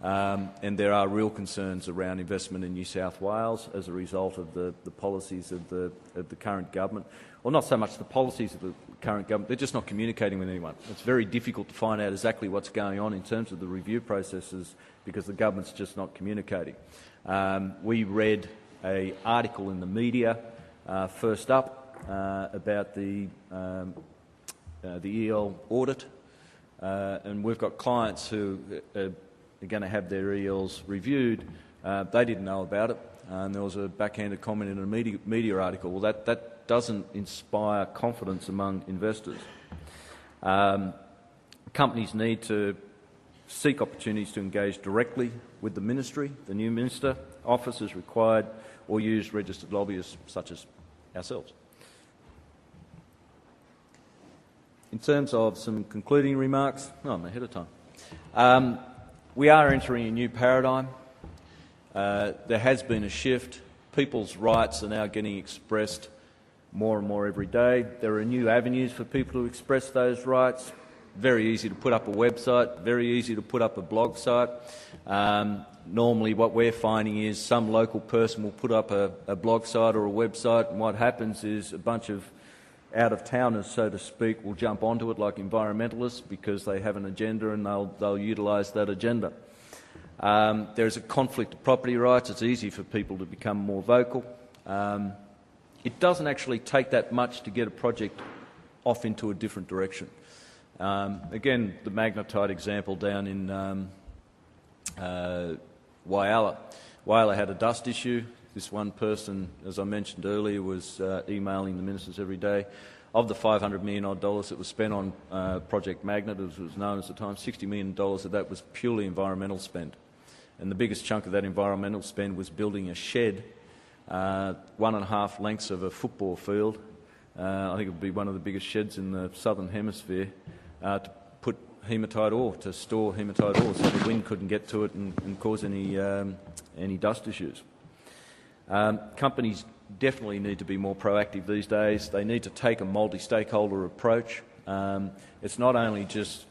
And there are real concerns around investment in New South Wales as a result of the policies of the current government. Well, not so much the policies of the current government, they're just not communicating with anyone. It's very difficult to find out exactly what's going on in terms of the review processes because the government's just not communicating. We read an article in the media first up about the EL audit, and we've got clients who are going to have their ELs reviewed. They didn't know about it, and there was a backhanded comment in a media article. Well, that doesn't inspire confidence among investors. Companies need to seek opportunities to engage directly with the ministry, the new minister, office is required, or use registered lobbyists such as ourselves. In terms of some concluding remarks, I'm ahead of time. We are entering a new paradigm. There has been a shift. People's rights are now getting expressed more and more every day. There are new avenues for people to express those rights. Very easy to put up a website, very easy to put up a blog site. Normally what we're finding is some local person will put up a blog site or a website, and what happens is a bunch of out-of-towners, so to speak, will jump onto it like environmentalists because they have an agenda and they'll utilise that agenda. There's a conflict of property rights. It's easy for people to become more vocal. It doesn't actually take that much to get a project off into a different direction. Again, the magnetite example down in Whyalla. Whyalla had a dust issue. This one person, as I mentioned earlier, was emailing the ministers every day. Of the $500 million odd that was spent on Project Magnet, as it was known at the time, $60 million of that was purely environmental spend. And the biggest chunk of that environmental spend was building a shed 1.5 lengths of a football field. I think it would be one of the biggest sheds in the southern hemisphere to put hematite ore, to store hematite ore, so the wind couldn't get to it and cause any dust issues. Companies definitely need to be more proactive these days. They need to take a multi-stakeholder approach. It's not only just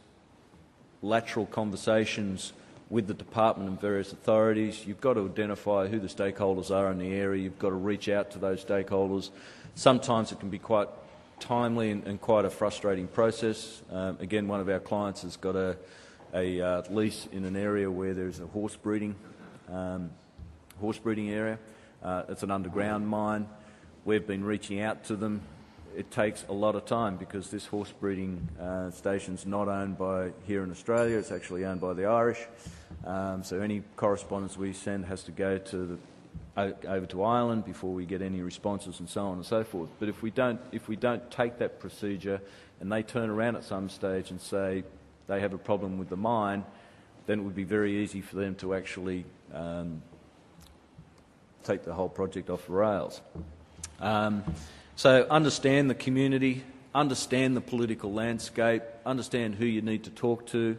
lateral conversations with the department and various authorities. You've got to identify who the stakeholders are in the area. You've got to reach out to those stakeholders. Sometimes it can be quite timely and quite a frustrating process. Again, one of our clients has got a lease in an area where there's a horse breeding area. It's an underground mine. We've been reaching out to them. It takes a lot of time because this horse breeding station's not owned by here in Australia. It's actually owned by the Irish. So any correspondence we send has to go to over to Ireland before we get any responses and so on and so forth. But if we don't take that procedure and they turn around at some stage and say they have a problem with the mine, then it would be very easy for them to actually take the whole project off the rails. So understand the community, understand the political landscape, understand who you need to talk to,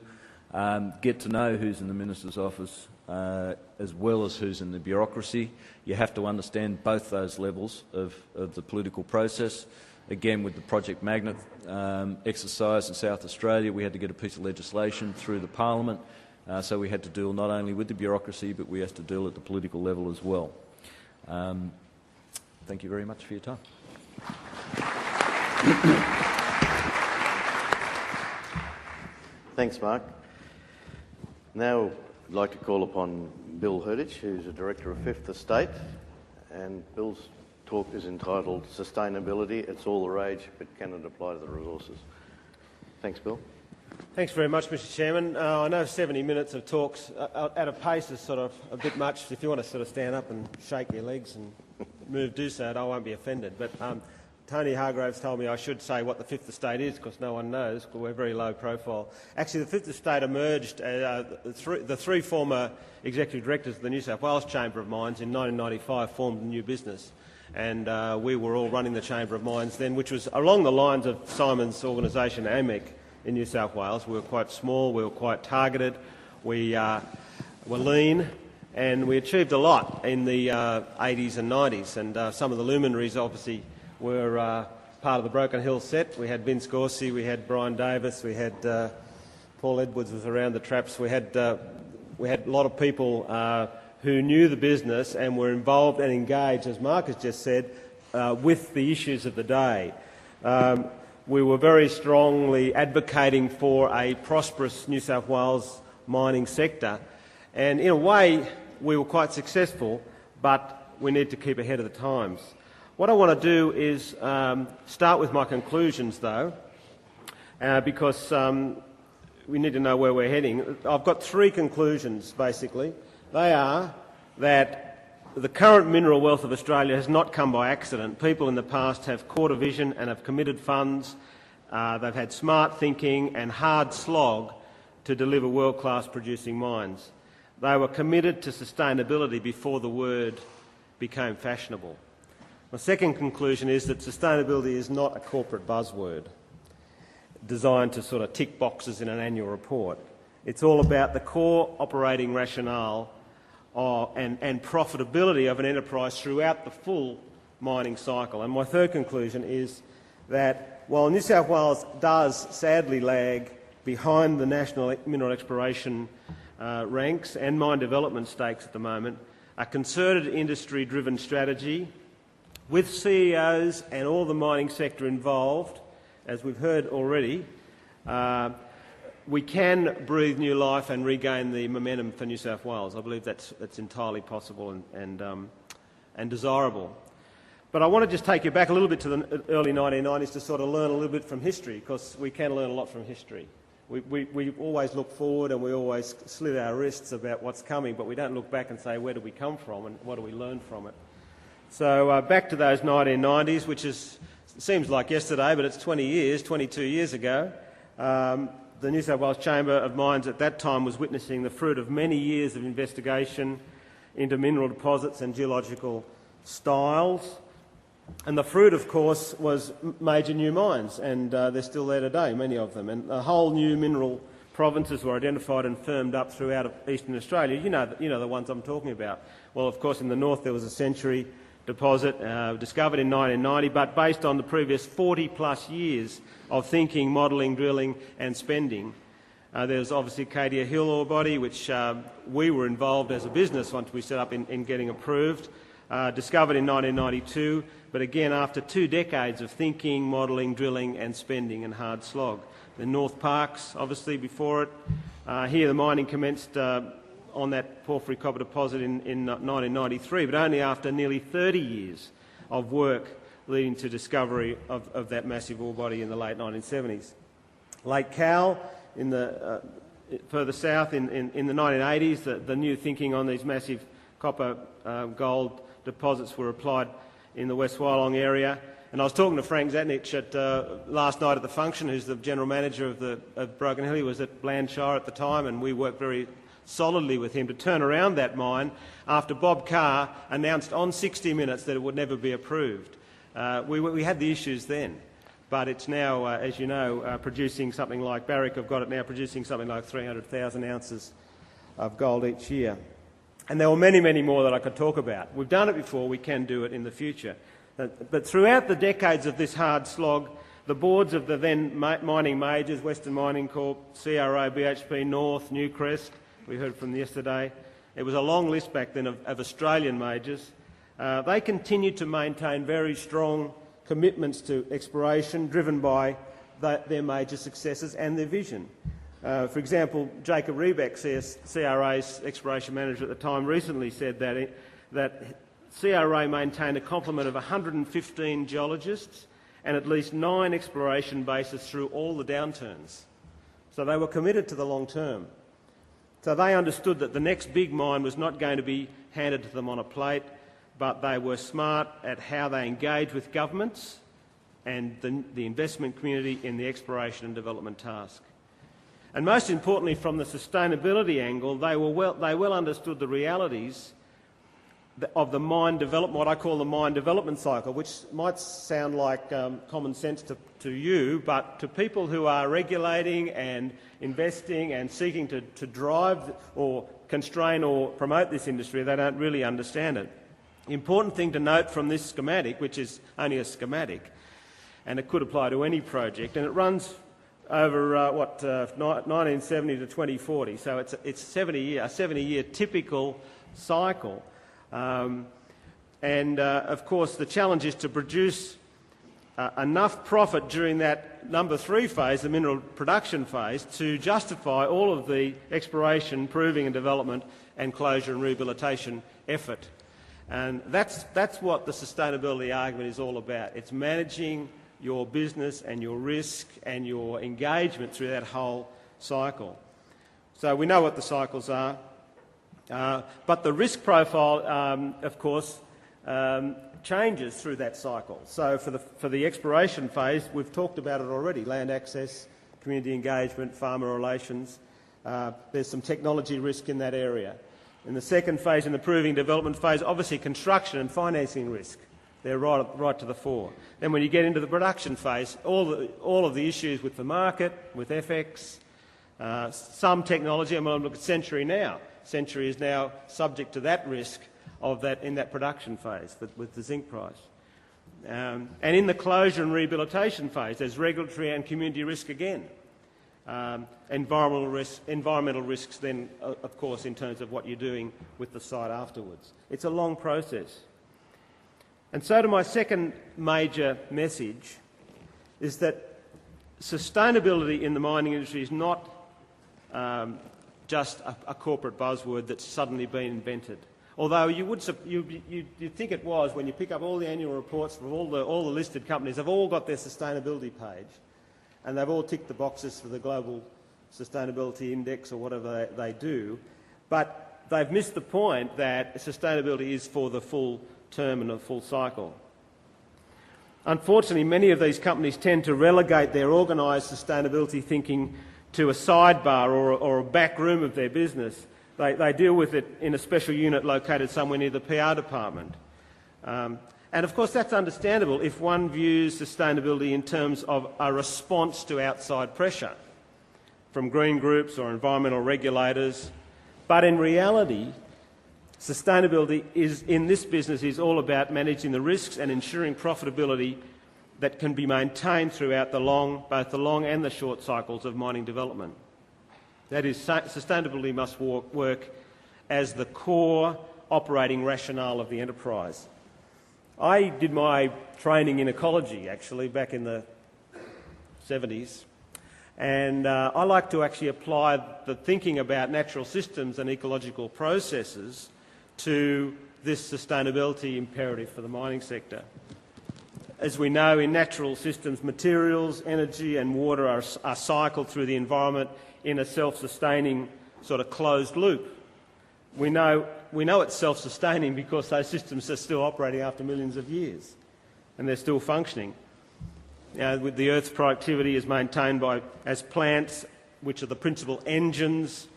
get to know who's in the Minister's office as well as who's in the bureaucracy. You have to understand both those levels of the political process. Again, with the Project Magnet exercise in South Australia, we had to get a piece of legislation through the Parliament, so we had to deal not only with the bureaucracy, but we had to deal at the political level as well. Thank you very much for your time. Thanks, Mark. Now I'd like to call upon Bill Herditch, who's a Director of Fifth Estate, and Bill's talk is entitled Sustainability, It's All the Rage, but Can It Apply to the Resources? Thanks, Bill. Thanks very much, Mr Chairman. I know 70 minutes of talks at a pace is sort of a bit much. If you want to sort of stand up and shake your legs and move, do so, I won't be offended. But Tony Hargroves told me I should say what the Fifth Estate is because no one knows, because we're very low profile. Actually, the Fifth Estate emerged, the three former executive directors of the New South Wales Chamber of Mines in 1995 formed a new business. And we were all running the Chamber of Mines then, which was along the lines of Simon's organisation, AMEC, in New South Wales. We were quite small, we were quite targeted, we were lean, and we achieved a lot in the 80s and 90s. And some of the luminaries obviously were part of the Broken Hill set. We had Vince Gorsey, we had Brian Davis, we had Paul Edwards was around the traps. We had we had a lot of people who knew the business and were involved and engaged, as Mark has just said, with the issues of the day. We were very strongly advocating for a prosperous New South Wales mining sector, and in a way we were quite successful, but we need to keep ahead of the times. What I want to do is start with my conclusions, though, because we need to know where we're heading. I've got three conclusions, basically. They are that the current mineral wealth of Australia has not come by accident. People in the past have caught a vision and have committed funds. They've had smart thinking and hard slog to deliver world-class producing mines. They were committed to sustainability before the word became fashionable. My second conclusion is that sustainability is not a corporate buzzword designed to sort of tick boxes in an annual report. It's all about the core operating rationale and profitability of an enterprise throughout the full mining cycle. And my third conclusion is that while New South Wales does sadly lag behind the national mineral exploration ranks and mine development stakes at the moment, a concerted industry-driven strategy with CEOs and all the mining sector involved, as we've heard already, we can breathe new life and regain the momentum for New South Wales. I believe that's entirely possible and desirable. But I want to just take you back a little bit to the early 1990s to sort of learn a little bit from history, because we can learn a lot from history. We always look forward and we always slit our wrists about what's coming, but we don't look back and say, where do we come from and what do we learn from it? So back to those 1990s, which seems like yesterday, but it's 22 years ago. The New South Wales Chamber of Mines at that time was witnessing the fruit of many years of investigation into mineral deposits and geological styles. And the fruit, of course, was major new mines, and they're still there today, many of them. And a whole new mineral provinces were identified and firmed up throughout eastern Australia. You know the ones I'm talking about. Well, of course, in the north there was a Century deposit discovered in 1990, but based on the previous 40-plus years of thinking, modelling, drilling and spending. There's obviously Cadia Hill ore body, which we were involved as a business once we set up in getting approved, discovered in 1992, but again after 2 decades of thinking, modelling, drilling and spending and hard slog. The North Parks, obviously before it. Here the mining commenced on that porphyry copper deposit in 1993, but only after nearly 30 years of work leading to discovery of that massive ore body in the late 1970s. Lake Cowal, further south in the 1980s, the new thinking on these massive copper gold deposits were applied in the West Wyalong area. And I was talking to Frank Zatnich last night at the function, who's the general manager of Broken Hill. He was at Blandshire at the time, and we worked very solidly with him to turn around that mine after Bob Carr announced on 60 Minutes that it would never be approved. We had the issues then, but it's now, as you know, producing something like, Barrick have got it now producing something like 300,000 ounces of gold each year. And there were many, many more that I could talk about. We've done it before, we can do it in the future. But throughout the decades of this hard slog, the boards of the then mining majors, Western Mining Corp, CRO, BHP North, Newcrest, we heard from yesterday, it was a long list back then of Australian majors. They continued to maintain very strong commitments to exploration driven by their major successes and their vision. For example, Jacob Rebeck, CRA's exploration manager at the time, recently said that CRA maintained a complement of 115 geologists and at least 9 exploration bases through all the downturns. So they were committed to the long term. So they understood that the next big mine was not going to be handed to them on a plate, but they were smart at how they engaged with governments and the investment community in the exploration and development task. And most importantly, from the sustainability angle, they well understood the realities of the mine development, what I call the mine development cycle, which might sound like common sense to you, but to people who are regulating and investing and seeking to drive or constrain or promote this industry, they don't really understand it. The important thing to note from this schematic, which is only a schematic, and it could apply to any project, and it runs over 1970 to 2040. So it's a 70-year typical cycle. Of course, the challenge is to produce enough profit during that number 3 phase, the mineral production phase, to justify all of the exploration, proving and development and closure and rehabilitation effort. And that's what the sustainability argument is all about. It's managing your business and your risk and your engagement through that whole cycle. So we know what the cycles are, but the risk profile, of course, changes through that cycle. So for the exploration phase, we've talked about it already: land access, community engagement, farmer relations. There's some technology risk in that area. In the second phase, in the proving development phase, obviously construction and financing risk. They're right to the fore. Then when you get into the production phase, all of the issues with the market, with FX, some technology. I mean, look at Century now. Century is now subject to that risk of that in that production phase with the zinc price. And in the closure and rehabilitation phase, there's regulatory and community risk again. Environmental risks then, of course, in terms of what you're doing with the site afterwards. It's a long process. And so to my second major message is that sustainability in the mining industry is not just a corporate buzzword that's suddenly been invented. Although you'd think it was when you pick up all the annual reports from all the listed companies. They've all got their sustainability page, and they've all ticked the boxes for the Global Sustainability Index or whatever they do. But they've missed the point that sustainability is for the full term and a full cycle. Unfortunately, many of these companies tend to relegate their organised sustainability thinking to a sidebar or a back room of their business. They deal with it in a special unit located somewhere near the PR department. And of course that's understandable if one views sustainability in terms of a response to outside pressure from green groups or environmental regulators. But in reality, sustainability in this business is all about managing the risks and ensuring profitability that can be maintained throughout both the long and the short cycles of mining development. That is, sustainability must work as the core operating rationale of the enterprise. I did my training in ecology, actually, back in the 70s, and I like to actually apply the thinking about natural systems and ecological processes to this sustainability imperative for the mining sector. As we know, in natural systems, materials, energy and water are cycled through the environment in a self-sustaining sort of closed loop. We know it's self-sustaining because those systems are still operating after millions of years and they're still functioning. With the Earth's productivity is maintained as plants, which are the principal engines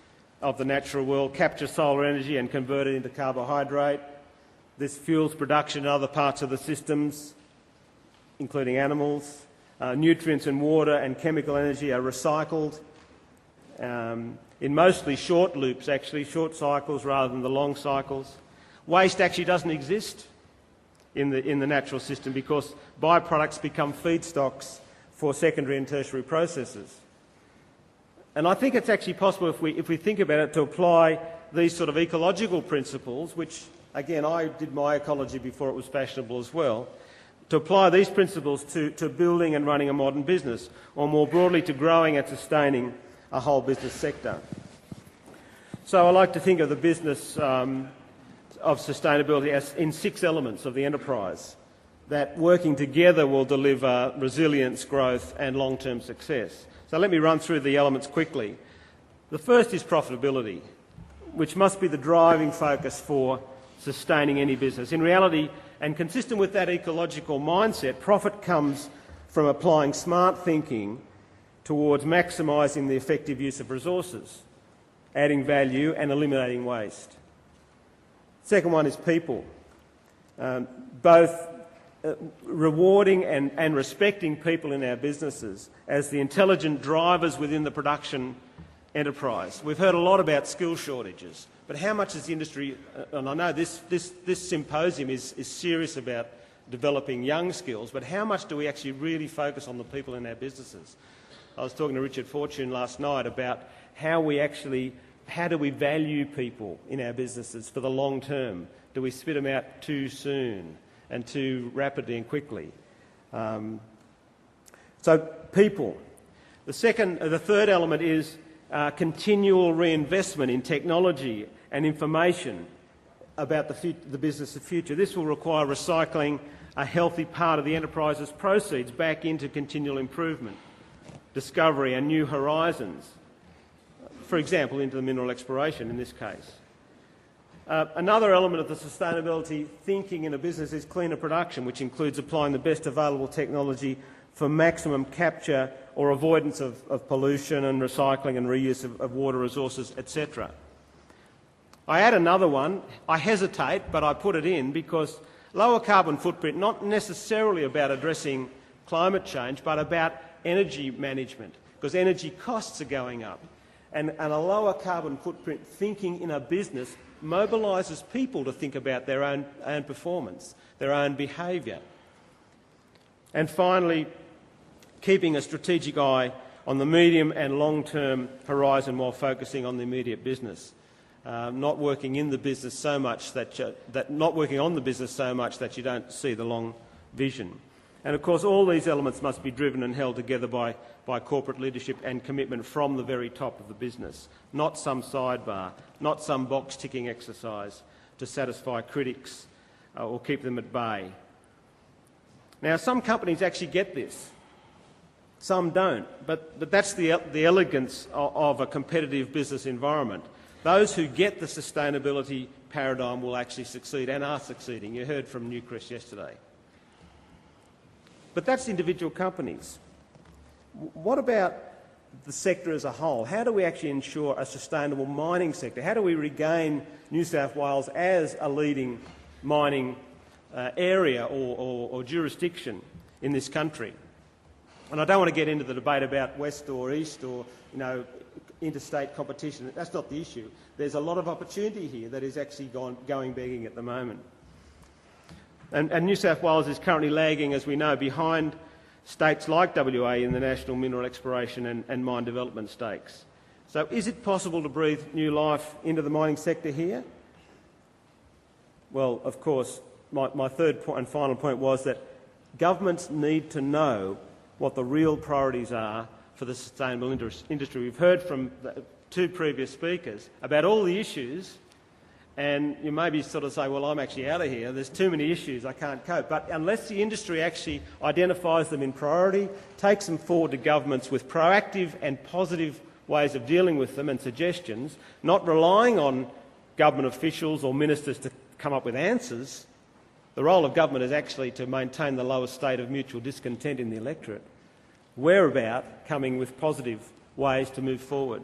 of the natural world, capture solar energy and convert it into carbohydrate. This fuels production in other parts of the systems, including animals. Nutrients and water and chemical energy are recycled in mostly short loops, actually, short cycles rather than the long cycles. Waste actually doesn't exist in the natural system because byproducts become feedstocks for secondary and tertiary processes. And I think it's actually possible, if we think about it, to apply these sort of ecological principles, which, again, I did my ecology before it was fashionable as well, to apply these principles to building and running a modern business, or more broadly to growing and sustaining a whole business sector. So I like to think of the business of sustainability as in 6 elements of the enterprise that working together will deliver resilience, growth and long-term success. So let me run through the elements quickly. The first is profitability, which must be the driving focus for sustaining any business. In reality, and consistent with that ecological mindset, profit comes from applying smart thinking towards maximising the effective use of resources, adding value and eliminating waste. Second one is people. Both rewarding and respecting people in our businesses as the intelligent drivers within the production enterprise. We've heard a lot about skill shortages, but how much is the industry, and I know this symposium is serious about developing young skills, but how much do we actually really focus on the people in our businesses? I was talking to Richard Fortune last night about how do we value people in our businesses for the long term? Do we spit them out too soon and too rapidly and quickly? So people. The third element is continual reinvestment in technology and information about the business of the future. This will require recycling a healthy part of the enterprise's proceeds back into continual improvement, discovery and new horizons. For example, into the mineral exploration in this case. Another element of the sustainability thinking in a business is cleaner production, which includes applying the best available technology for maximum capture or avoidance of pollution and recycling and reuse of water resources, etc. I add another one. I hesitate, but I put it in because lower carbon footprint, not necessarily about addressing climate change, but about energy management, because energy costs are going up. And a lower carbon footprint thinking in a business mobilises people to think about their own performance, their own behaviour. And finally, keeping a strategic eye on the medium and long-term horizon while focusing on the immediate business. Not working in the business so much not working on the business so much that you don't see the long vision. And of course, all these elements must be driven and held together by corporate leadership and commitment from the very top of the business, not some sidebar, not some box-ticking exercise to satisfy critics or keep them at bay. Now, some companies actually get this. Some don't, but that's the elegance of a competitive business environment. Those who get the sustainability paradigm will actually succeed and are succeeding. You heard from Newcrest yesterday. But that's individual companies. What about the sector as a whole? How do we actually ensure a sustainable mining sector? How do we regain New South Wales as a leading mining area or jurisdiction in this country? And I don't want to get into the debate about west or east or, interstate competition. That's not the issue. There's a lot of opportunity here that is actually going begging at the moment. And New South Wales is currently lagging, as we know, behind states like WA in the national mineral exploration and mine development stakes. So is it possible to breathe new life into the mining sector here? Well, of course, my third point and final point was that governments need to know what the real priorities are for the sustainable industry. We've heard from the two previous speakers about all the issues, and you maybe sort of say, well, I'm actually out of here. There's too many issues, I can't cope. But unless the industry actually identifies them in priority, takes them forward to governments with proactive and positive ways of dealing with them and suggestions, not relying on government officials or ministers to come up with answers, the role of government is actually to maintain the lowest state of mutual discontent in the electorate. We're about coming with positive ways to move forward.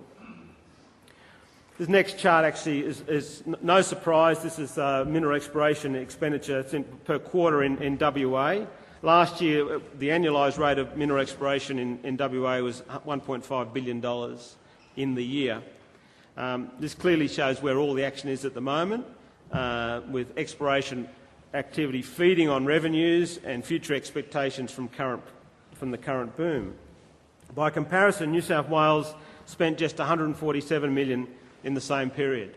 This next chart actually is no surprise. This is mineral exploration expenditure per quarter in WA. Last year, the annualised rate of mineral exploration in WA was $1.5 billion in the year. This clearly shows where all the action is at the moment, with exploration activity feeding on revenues and future expectations from the current boom. By comparison, New South Wales spent just $147 million in the same period.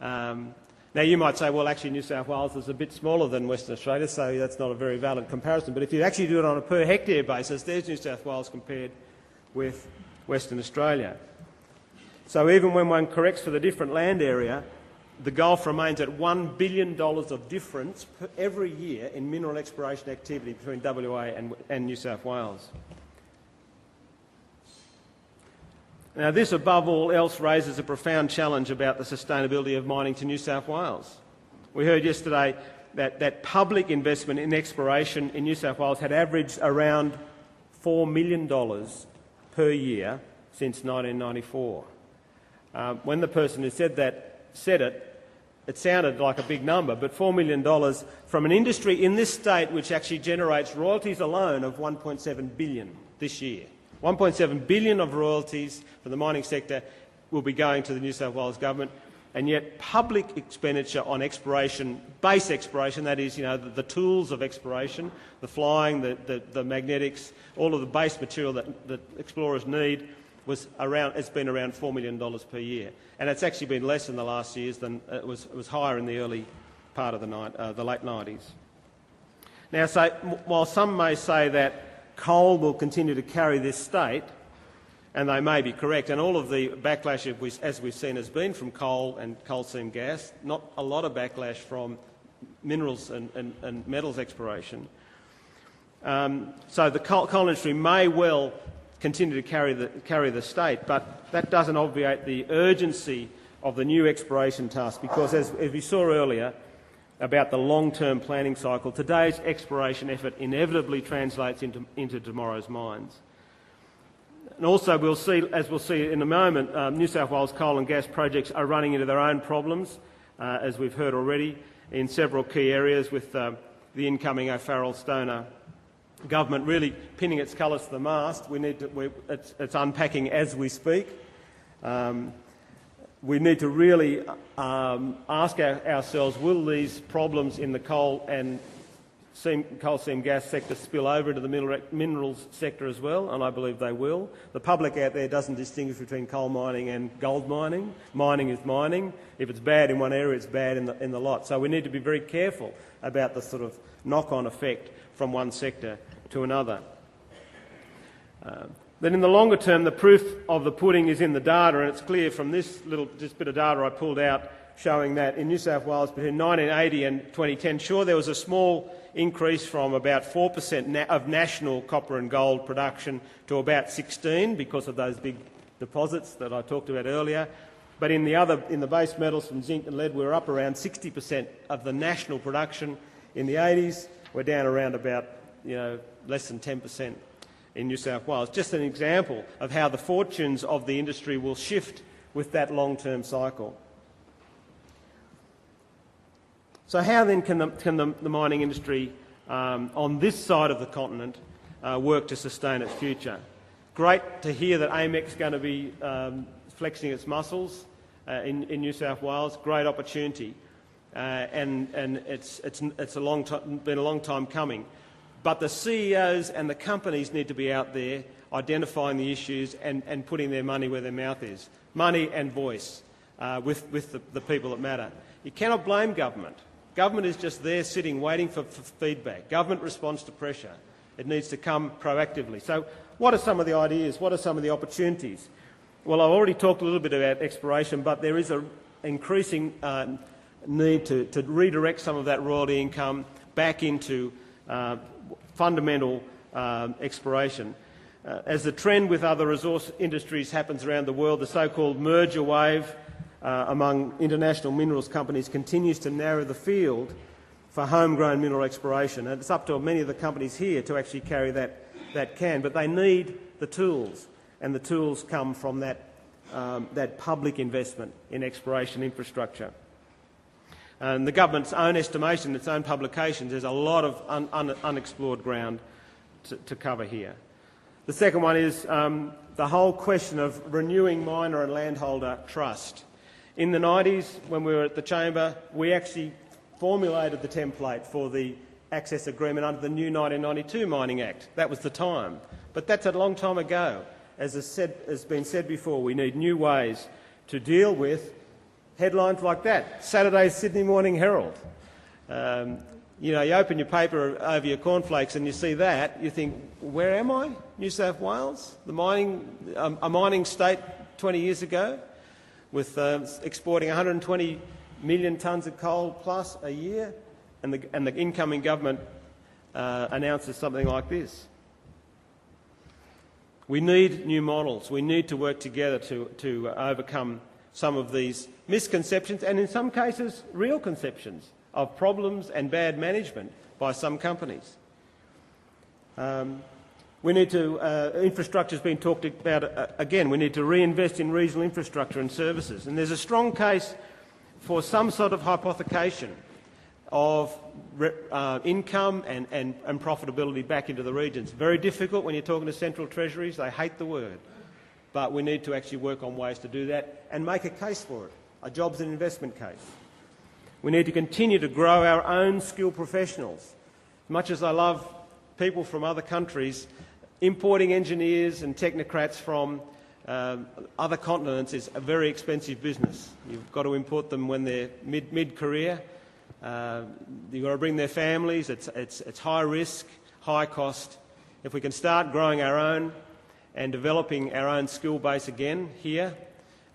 Now you might say, well, actually New South Wales is a bit smaller than Western Australia, so that's not a very valid comparison. But if you actually do it on a per hectare basis, there's New South Wales compared with Western Australia. So even when one corrects for the different land area, the gulf remains at $1 billion of difference every year in mineral exploration activity between WA and New South Wales. Now, this, above all else, raises a profound challenge about the sustainability of mining to New South Wales. We heard yesterday that public investment in exploration in New South Wales had averaged around $4 million per year since 1994. When the person who said it, it sounded like a big number, but $4 million from an industry in this state which actually generates royalties alone of $1.7 billion this year. $1.7 billion of royalties for the mining sector will be going to the New South Wales government. and yet public expenditure on exploration, base exploration, that is, the tools of exploration, the flying, the magnetics, all of the base material that explorers need, it's been around $4 million per year. And it's actually been less in the last years than it was higher in the early part of the late 90s. Now, while some may say that coal will continue to carry this state, and they may be correct, and all of the backlash, as we've seen, has been from coal and coal seam gas, not a lot of backlash from minerals and metals exploration. So the coal industry may well continue to carry the state, but that doesn't obviate the urgency of the new exploration task, because as we saw earlier about the long-term planning cycle, today's exploration effort inevitably translates into tomorrow's mines. And also, we'll see in a moment, New South Wales coal and gas projects are running into their own problems, as we've heard already, in several key areas, with the incoming O'Farrell-Stoner government really pinning its colours to the mast. It's unpacking as we speak. We need to really ask ourselves, will these problems in the coal seam gas sector spill over into the minerals sector as well? And I believe they will. The public out there doesn't distinguish between coal mining and gold mining. Mining is mining. If it's bad in one area, it's bad in the lot. So we need to be very careful about the sort of knock-on effect from one sector to another. Then in the longer term, the proof of the pudding is in the data, and it's clear from this bit of data I pulled out showing that in New South Wales between 1980 and 2010, sure, there was a small increase from about 4% of national copper and gold production to about 16% because of those big deposits that I talked about earlier. But in the base metals from zinc and lead, we were up around 60% of the national production. In the 80s, we're down around about less than 10% in New South Wales. Just an example of how the fortunes of the industry will shift with that long-term cycle. So how then can the mining industry on this side of the continent work to sustain its future? Great to hear that AMEC is going to be flexing its muscles in New South Wales. Great opportunity, and it's been a long time coming. But the CEOs and the companies need to be out there identifying the issues and putting their money where their mouth is. Money and voice with the people that matter. You cannot blame government. Government is just there sitting waiting for feedback. Government responds to pressure. It needs to come proactively. So what are some of the ideas? What are some of the opportunities? Well, I've already talked a little bit about exploration, but there is an increasing need to redirect some of that royalty income back into fundamental exploration. As the trend with other resource industries happens around the world, the so-called merger wave among international minerals companies continues to narrow the field for homegrown mineral exploration. And it's up to many of the companies here to actually carry that can, but they need the tools, and the tools come from that public investment in exploration infrastructure. And the government's own estimation, its own publications, there's a lot of unexplored ground to cover here. The second one is the whole question of renewing miner and landholder trust. In the 90s, when we were at the Chamber, we actually formulated the template for the access agreement under the new 1992 Mining Act. That was the time. But that's a long time ago. As has been said before, we need new ways to deal with headlines like that. Saturday's Sydney Morning Herald. You open your paper over your cornflakes and you see that, you think, where am I? New South Wales? A mining state 20 years ago, with exporting 120 million tonnes of coal plus a year, and the incoming government announces something like this. We need new models. We need to work together to overcome some of these misconceptions, and in some cases real conceptions of problems and bad management by some companies. We need to, infrastructure has been talked about again, we need to reinvest in regional infrastructure and services. And there's a strong case for some sort of hypothecation of income and profitability back into the regions. Very difficult when you're talking to central treasuries. They hate the word. But we need to actually work on ways to do that and make a case for it a jobs and investment case. We need to continue to grow our own skilled professionals. As much as I love people from other countries, importing engineers and technocrats from other continents is a very expensive business. You've got to import them when they're mid-career. You've got to bring their families. It's high risk, high cost. If we can start growing our own and developing our own skill base again here,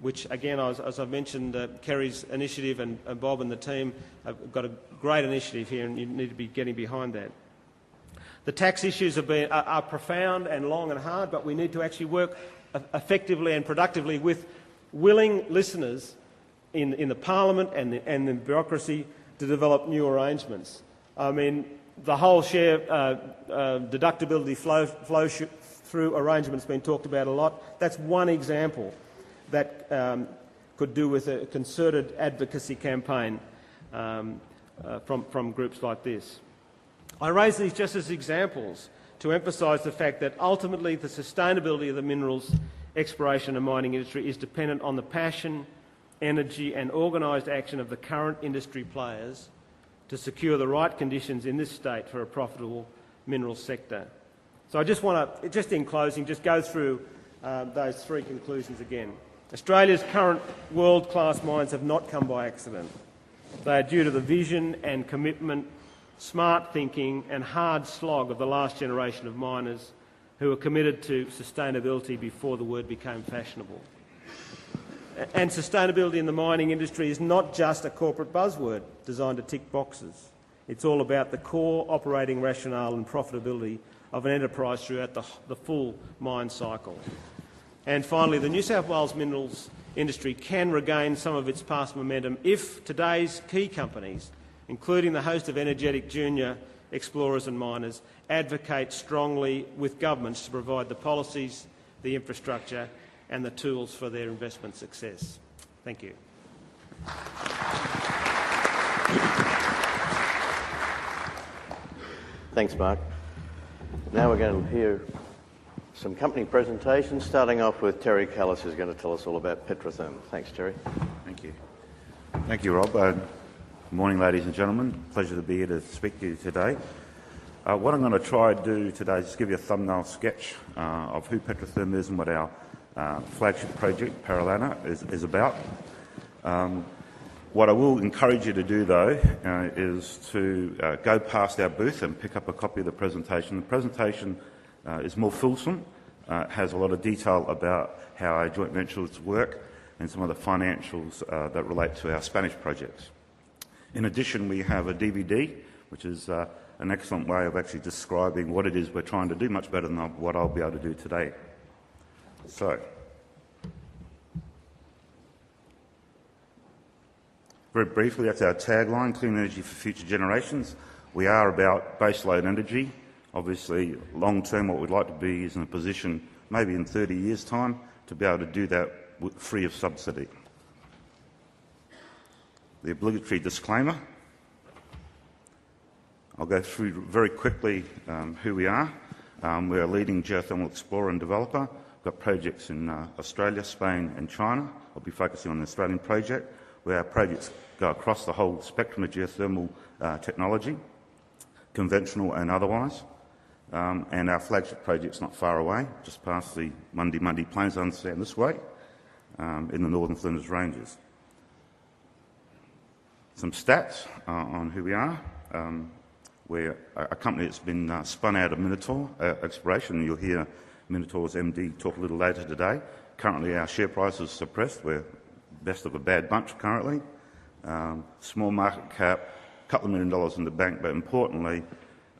which again, as I've mentioned, Kerry's initiative and Bob and the team have got a great initiative here, and you need to be getting behind that. The tax issues are profound and long and hard, but we need to actually work effectively and productively with willing listeners in the Parliament and the bureaucracy to develop new arrangements. I mean, the whole share deductibility flow-through arrangement's been talked about a lot. That's one example that could do with a concerted advocacy campaign from groups like this. I raise these just as examples to emphasise the fact that ultimately the sustainability of the minerals exploration and mining industry is dependent on the passion, energy and organised action of the current industry players to secure the right conditions in this state for a profitable minerals sector. So I just want to, just in closing, just go through those three conclusions again. Australia's current world-class mines have not come by accident. They are due to the vision and commitment, smart thinking and hard slog of the last generation of miners who were committed to sustainability before the word became fashionable. And sustainability in the mining industry is not just a corporate buzzword designed to tick boxes. It's all about the core operating rationale and profitability of an enterprise throughout the full mine cycle. And finally, the New South Wales minerals industry can regain some of its past momentum if today's key companies, including the host of energetic junior explorers and miners, advocate strongly with governments to provide the policies, the infrastructure and the tools for their investment success. Thank you. Thanks, Mark. Now we're going to hear some company presentations, starting off with Terry Callis, who's going to tell us all about Petrotherm. Thanks, Terry. Thank you. Thank you, Rob. Good morning, ladies and gentlemen. Pleasure to be here to speak to you today. What I'm going to try to do today is just give you a thumbnail sketch of who Petrotherm is and what our flagship project, Paralana, is about. What I will encourage you to do, though, is to go past our booth and pick up a copy of the presentation. The presentation is more fulsome, has a lot of detail about how our joint ventures work and some of the financials that relate to our Spanish projects. In addition, we have a DVD, which is an excellent way of actually describing what it is we're trying to do, much better than what I'll be able to do today. So, very briefly, that's our tagline, Clean Energy for Future Generations. We are about baseload energy. Obviously, long-term, what we'd like to be is in a position, maybe in 30 years' time, to be able to do that free of subsidy. The obligatory disclaimer. I'll go through very quickly who we are. We're a leading geothermal explorer and developer. We've got projects in Australia, Spain and China. I'll be focusing on the Australian project, where our projects go across the whole spectrum of geothermal technology, conventional and otherwise. And our flagship project's not far away, just past the Mundi Plains, I understand, this way, in the Northern Flinders Ranges. Some stats on who we are. We're a company that's been spun out of Minotaur Exploration. You'll hear Minotaur's MD talk a little later today. Currently, our share price is suppressed. We're best of a bad bunch currently. Small market cap, a couple of $1 million in the bank, but importantly,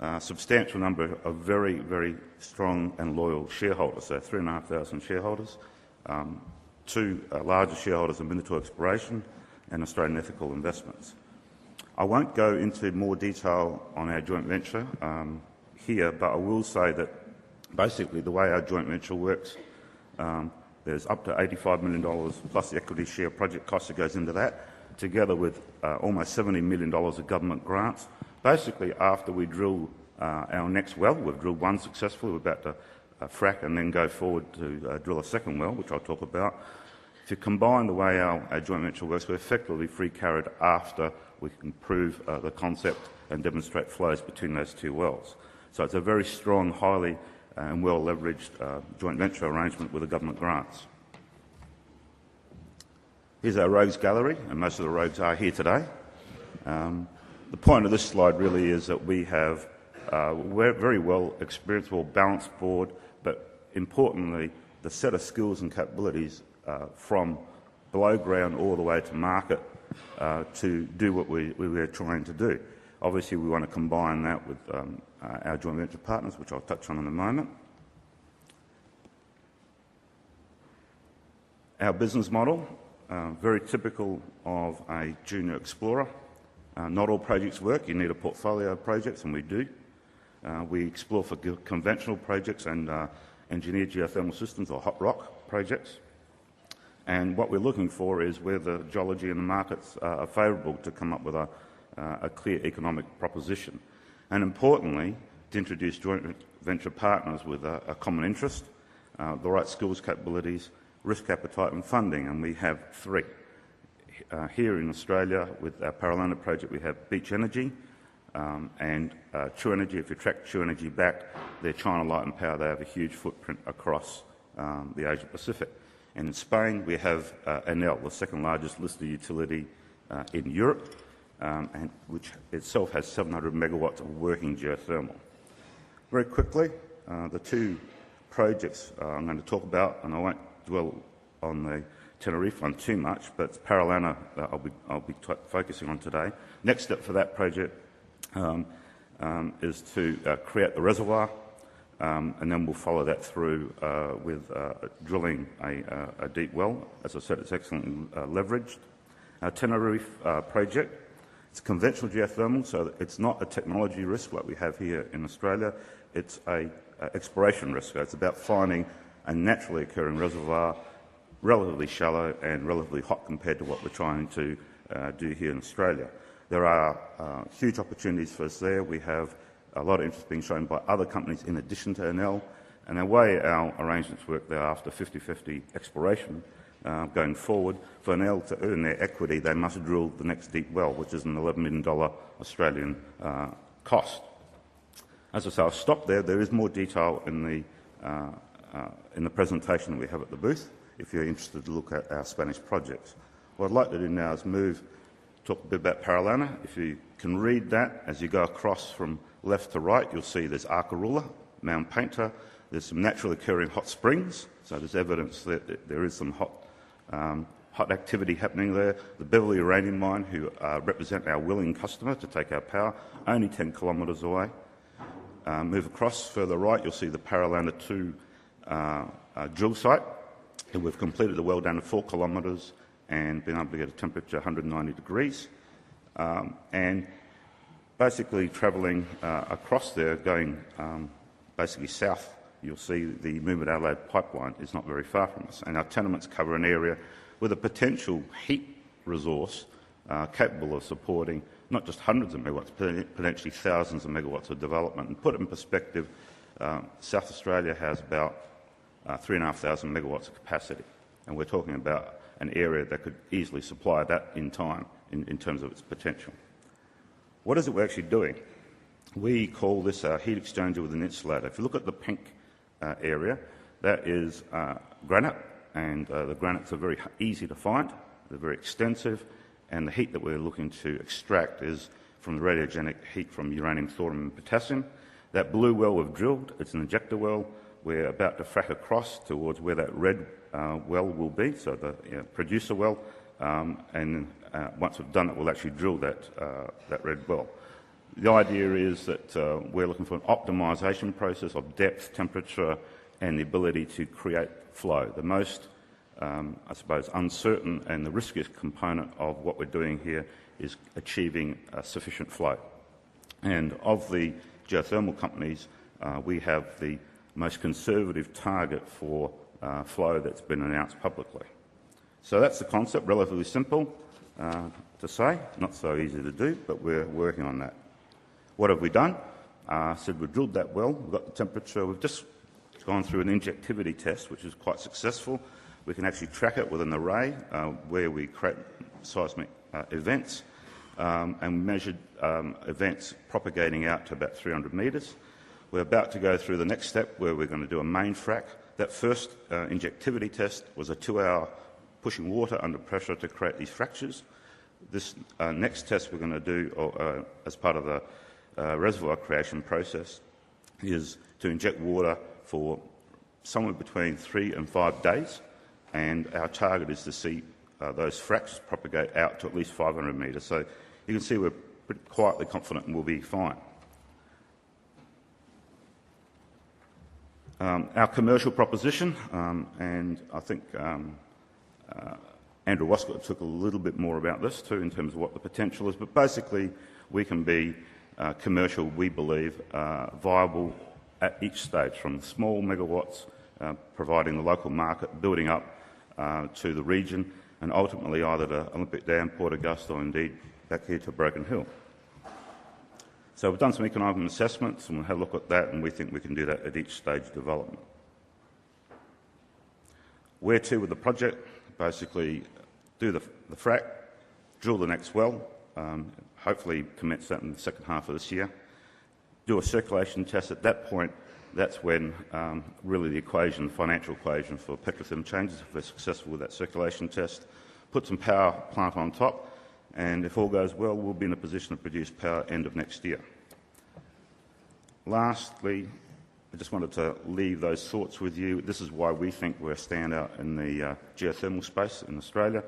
a substantial number of very, very strong and loyal shareholders, so 3,500 shareholders, two largest shareholders of Minotaur Exploration and Australian Ethical Investments. I won't go into more detail on our joint venture here, but I will say that basically the way our joint venture works, there's up to $85 million plus the equity share project cost that goes into that, together with almost $70 million of government grants. Basically, after we drill our next well, we've drilled one successfully, we're about to frack and then go forward to drill a second well, which I'll talk about. If you combine the way our joint venture works, we're effectively free carried after we can prove the concept and demonstrate flows between those two wells. So it's a very strong, highly and well-leveraged joint venture arrangement with the government grants. Here's our rogues gallery, and most of the rogues are here today. The point of this slide really is that we have a very well experienced, well balanced board, but importantly, the set of skills and capabilities from below ground all the way to market to do what we're trying to do. Obviously, we want to combine that with our joint venture partners, which I'll touch on in a moment. Our business model, very typical of a junior explorer. Not all projects work. You need a portfolio of projects, and we do. We explore for conventional projects and engineered geothermal systems or hot rock projects. And what we're looking for is where the geology and the markets are favourable to come up with a clear economic proposition. And importantly, to introduce joint venture partners with a common interest, the right skills, capabilities, risk appetite and funding, and we have three. Here in Australia, with our Paralana project, we have Beach Energy and True Energy. If you track True Energy back, they're China Light and Power. They have a huge footprint across the Asia-Pacific. And in Spain, we have Enel, the second largest listed utility in Europe, and which itself has 700 megawatts of working geothermal. Very quickly, the two projects I'm going to talk about, and I won't dwell on the Tenerife one too much, but Paralana I'll be focusing on today. Next step for that project is to create the reservoir, and then we'll follow that through with drilling a deep well. As I said, it's excellently leveraged. Our Tenerife project, it's conventional geothermal, so it's not a technology risk like we have here in Australia. It's an exploration risk. So it's about finding a naturally occurring reservoir, relatively shallow and relatively hot compared to what we're trying to do here in Australia. There are huge opportunities for us there. We have a lot of interest being shown by other companies in addition to Enel, and the way our arrangements work, they're after 50-50 exploration going forward. For Enel to earn their equity, they must drill the next deep well, which is an $11 million Australian cost. As I say, I'll stop there. There is more detail in the presentation that we have at the booth, if you're interested to look at our Spanish projects. What I'd like to do now is talk a bit about Paralana. If you can read that as you go across from left to right, you'll see there's Arcarula, Mount Painter, there's some naturally occurring hot springs, so there's evidence that there is some hot activity happening there. The Beverley Uranium Mine, who represent our willing customer to take our power, only 10 kilometres away. Move across further right, you'll see the Paralana 2 drill site. And we've completed the well down to 4 kilometres and been able to get a temperature 190 degrees. And basically travelling across there, going basically south, you'll see the Moomba Adelaide pipeline is not very far from us. And our tenements cover an area with a potential heat resource capable of supporting not just hundreds of megawatts, but potentially thousands of megawatts of development. And put it in perspective, South Australia has about 3,500 megawatts of capacity, and we're talking about an area that could easily supply that in time in terms of its potential. What is it we're actually doing? We call this a heat exchanger with an insulator. If you look at the pink area, that is granite, and the granites are very easy to find, they're very extensive, and the heat that we're looking to extract is from the radiogenic heat from uranium, thorium and potassium. That blue well we've drilled, it's an injector well. We're about to frack across towards where that red well will be, so the producer well, and once we've done it, we'll actually drill that red well. The idea is that we're looking for an optimisation process of depth, temperature, and the ability to create flow. The most, I suppose, uncertain and the riskiest component of what we're doing here is achieving sufficient flow. And of the geothermal companies, we have the most conservative target for flow that's been announced publicly. So that's the concept, relatively simple to say, not so easy to do, but we're working on that. What have we done? Said we've drilled that well, we've got the temperature, we've just gone through an injectivity test, which is quite successful. We can actually track it with an array where we create seismic events and measured events propagating out to about 300 metres. We're about to go through the next step where we're going to do a main frac. That first injectivity test was a 2-hour pushing water under pressure to create these fractures. This next test we're going to do as part of the reservoir creation process is to inject water for somewhere between 3 and 5 days, and our target is to see those fractures propagate out to at least 500 metres. So you can see we're pretty quietly confident and we'll be fine. Our commercial proposition, and I think Andrew Wascott took a little bit more about this too in terms of what the potential is, but basically we can be commercial, we believe, viable at each stage, from small megawatts, providing the local market, building up to the region, and ultimately either to Olympic Dam, Port Augusta, or indeed back here to Broken Hill. So we've done some economic assessments and we'll have a look at that, and we think we can do that at each stage of development. Where to with the project? Basically do the frac, drill the next well, hopefully commence that in the second half of this year, do a circulation test. At that point, that's when really the equation, the financial equation for Petrotherm changes. If we're successful with that circulation test, put some power plant on top, and if all goes well, we'll be in a position to produce power end of next year. Lastly, I just wanted to leave those thoughts with you. This is why we think we're a standout in the geothermal space in Australia.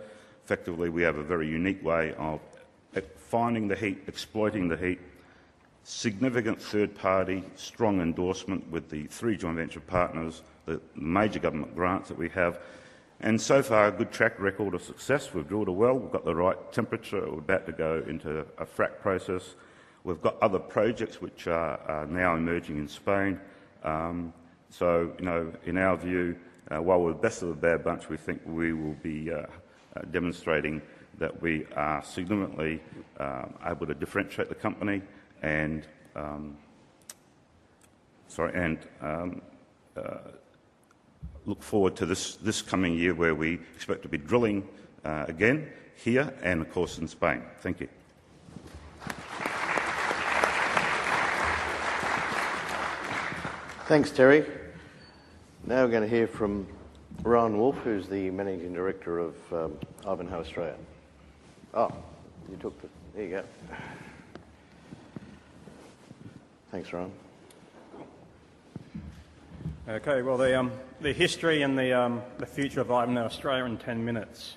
Effectively, we have a very unique way of finding the heat, exploiting the heat, significant third-party, strong endorsement with the 3 joint venture partners, the major government grants that we have, and so far a good track record of success. We've drilled a well, we've got the right temperature, we're about to go into a frac process. We've got other projects which are now emerging in Spain. So, you know, in our view, while we're the best of the bad bunch, we think we will be demonstrating that we are significantly able to differentiate the company and look forward to this coming year, where we expect to be drilling again here and, of course, in Spain. Thank you. Thanks, Terry. Now we're going to hear from Rowan Wolfe, who's the Managing Director of Ivanhoe Australia. Oh, you took the... There you go. Thanks, Rowan. Okay, well, the history and the future of Ivanhoe Australia in 10 minutes.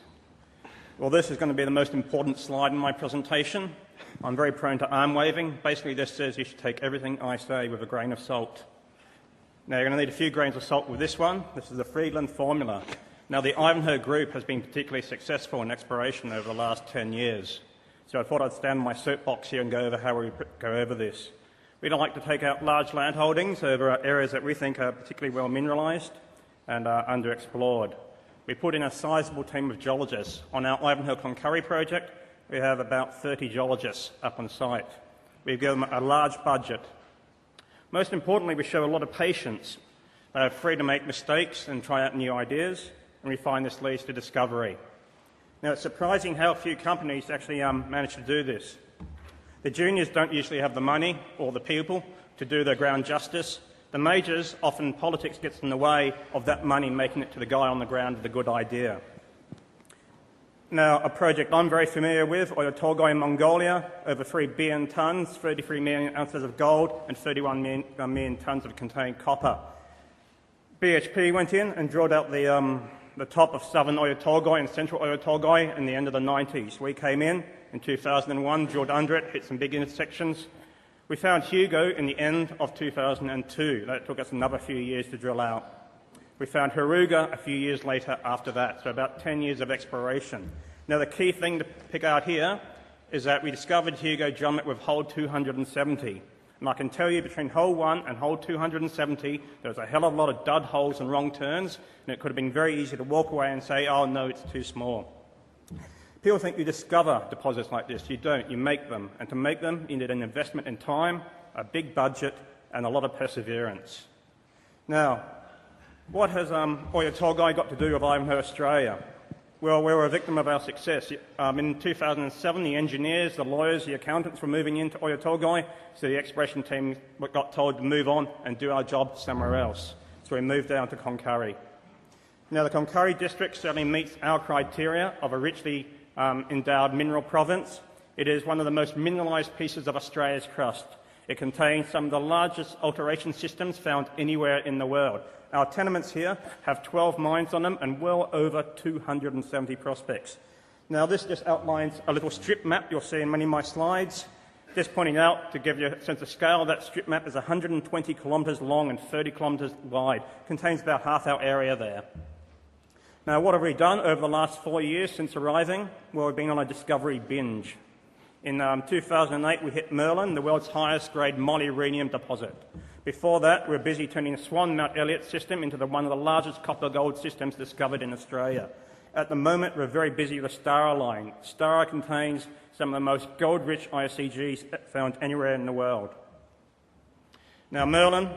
Well, this is going to be the most important slide in my presentation. I'm very prone to arm waving. Basically, this says you should take everything I say with a grain of salt. Now, you're going to need a few grains of salt with this one. This is the Friedland formula. Now, the Ivanhoe Group has been particularly successful in exploration over the last 10 years. So I thought I'd stand on my soapbox here and go over how we go over this. We don't like to take out large land holdings over areas that we think are particularly well mineralised and are underexplored. We put in a sizable team of geologists. On our Ivanhoe Cloncurry project, we have about 30 geologists up on site. We've given them a large budget. Most importantly, we show a lot of patience. They are free to make mistakes and try out new ideas, and we find this leads to discovery. Now, it's surprising how few companies actually manage to do this. The juniors don't usually have the money or the people to do their ground justice. The majors, often politics gets in the way of that money making it to the guy on the ground with a good idea. Now, a project I'm very familiar with, Oyu Tolgoi in Mongolia, over 3 billion tonnes, 33 million ounces of gold and 31 million tonnes of contained copper. BHP went in and drilled out the top of southern Oyu Tolgoi and central Oyu Tolgoi in the end of the 90s. We came in 2001, drilled under it, hit some big intersections. We found Hugo in the end of 2002. That took us another few years to drill out. We found Heruga a few years later after that, so about 10 years of exploration. Now, the key thing to pick out here is that we discovered Hugo Drummond with hole 270. And I can tell you, between hole 1 and hole 270, there was a hell of a lot of dud holes and wrong turns, and it could have been very easy to walk away and say, oh, no, it's too small. People think you discover deposits like this. You don't. You make them. And to make them, you need an investment in time, a big budget, and a lot of perseverance. Now, What has Oyu Tolgoi got to do with Ivanhoe Australia? Well, we were a victim of our success. In 2007, the engineers, the lawyers, the accountants were moving into Oyu Tolgoi, so the exploration team got told to move on and do our job somewhere else. So we moved down to Cloncurry. Now, the Cloncurry district certainly meets our criteria of a richly endowed mineral province. It is one of the most mineralised pieces of Australia's crust. It contains some of the largest alteration systems found anywhere in the world. Our tenements here have 12 mines on them and well over 270 prospects. Now, this just outlines a little strip map you'll see in many of my slides. Just pointing out, to give you a sense of scale, that strip map is 120 kilometres long and 30 kilometres wide. Contains about half our area there. Now, what have we done over the last 4 years since arriving? Well, we've been on a discovery binge. In 2008, we hit Merlin, the world's highest grade molyrhenium deposit. Before that, we were busy turning the Swan Mount Elliott system into one of the largest copper-gold systems discovered in Australia. At the moment, we're very busy with the Stara line. Stara contains some of the most gold-rich ICGs found anywhere in the world. Now, Merlin,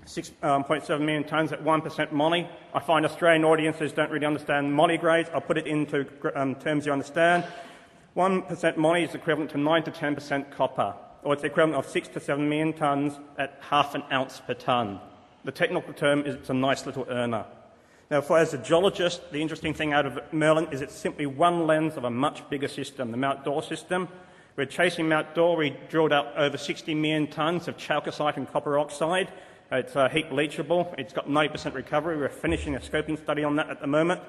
6.7 million tonnes at 1% moly. I find Australian audiences don't really understand moly grades. I'll put it into terms you understand. 1% moly is equivalent to 9 to 10% copper, or it's the equivalent of 6 to 7 million tonnes at half an ounce per tonne. The technical term is it's a nice little earner. Now, as a geologist, the interesting thing out of Merlin is it's simply one lens of a much bigger system, the Mount Dore system. We're chasing Mount Dore. We drilled out over 60 million tonnes of chalcocite and copper oxide. It's heap leachable. It's got 90% recovery. We're finishing a scoping study on that at the moment.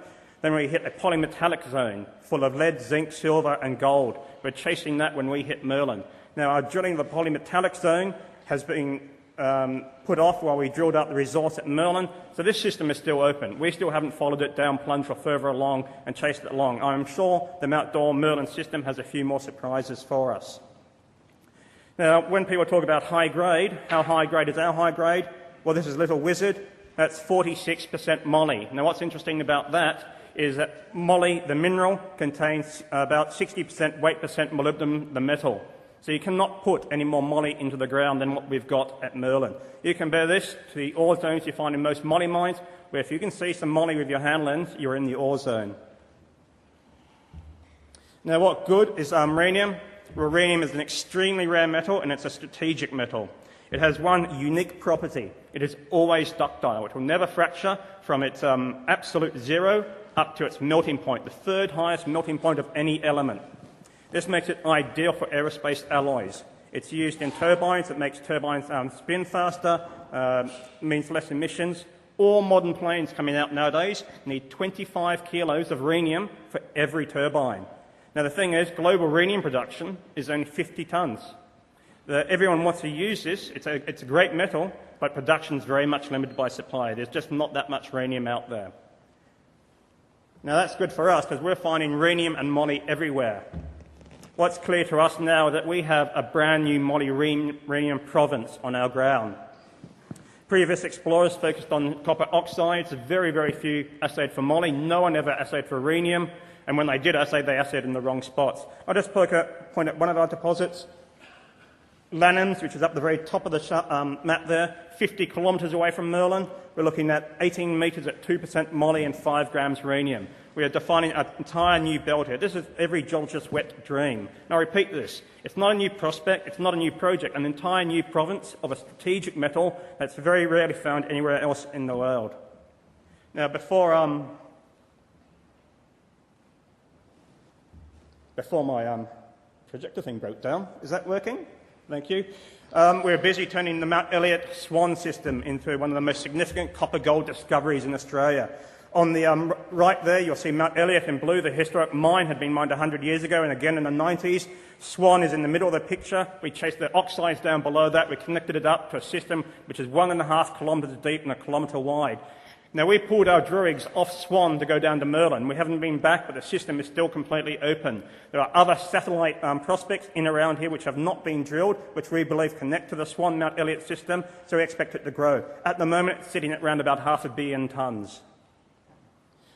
Then we hit a polymetallic zone full of lead, zinc, silver and gold. We're chasing that when we hit Merlin. Now, our drilling of the polymetallic zone has been put off while we drilled out the resource at Merlin, so this system is still open. We still haven't followed it down plunge or further along and chased it along. I'm sure the Mount Dore Merlin system has a few more surprises for us. Now, when people talk about high grade, how high grade is our high grade? Well, this is Little Wizard. That's 46% moly. Now, what's interesting about that is that moly, the mineral, contains about 60% weight percent molybdenum, the metal. So you cannot put any more moly into the ground than what we've got at Merlin. You compare this to the ore zones you find in most moly mines, where if you can see some moly with your hand lens, you're in the ore zone. Now, what good is rhenium? Well, rhenium is an extremely rare metal and it's a strategic metal. It has one unique property. It is always ductile. It will never fracture from its absolute zero up to its melting point, the third highest melting point of any element. This makes it ideal for aerospace alloys. It's used in turbines. It makes turbines spin faster, means less emissions. All modern planes coming out nowadays need 25 kilos of rhenium for every turbine. Now, the thing is, global rhenium production is only 50 tonnes. Everyone wants to use this. It's a great metal, but production is very much limited by supply. There's just not that much rhenium out there. Now, that's good for us because we're finding rhenium and moly everywhere. What's clear to us now is that we have a brand new molyrhenium province on our ground. Previous explorers focused on copper oxides. Very, very few assayed for moly. No one ever assayed for rhenium. And when they did assay, they assayed in the wrong spots. I'll just point at one of our deposits, Lanhams, which is up the very top of the map there, 50 kilometres away from Merlin. We're looking at 18 metres at 2% moly and 5 grams rhenium. We are defining an entire new belt here. This is every geologist's wet dream. Now, I repeat this. It's not a new prospect. It's not a new project. An entire new province of a strategic metal that's very rarely found anywhere else in the world. Now, before my projector thing broke down. Is that working? Thank you. We're busy turning the Mount Elliott Swan system into one of the most significant copper-gold discoveries in Australia. On the right there, you'll see Mount Elliott in blue. The historic mine had been mined 100 years ago and again in the 90s. Swan is in the middle of the picture. We chased the oxides down below that. We connected it up to a system which is 1.5 kilometres deep and 1 kilometre wide. Now, we pulled our drill rigs off Swan to go down to Merlin. We haven't been back, but the system is still completely open. There are other satellite prospects in around here which have not been drilled, which we believe connect to the Swan Mount Elliott system, so we expect it to grow. At the moment, it's sitting at around about 500 million tonnes.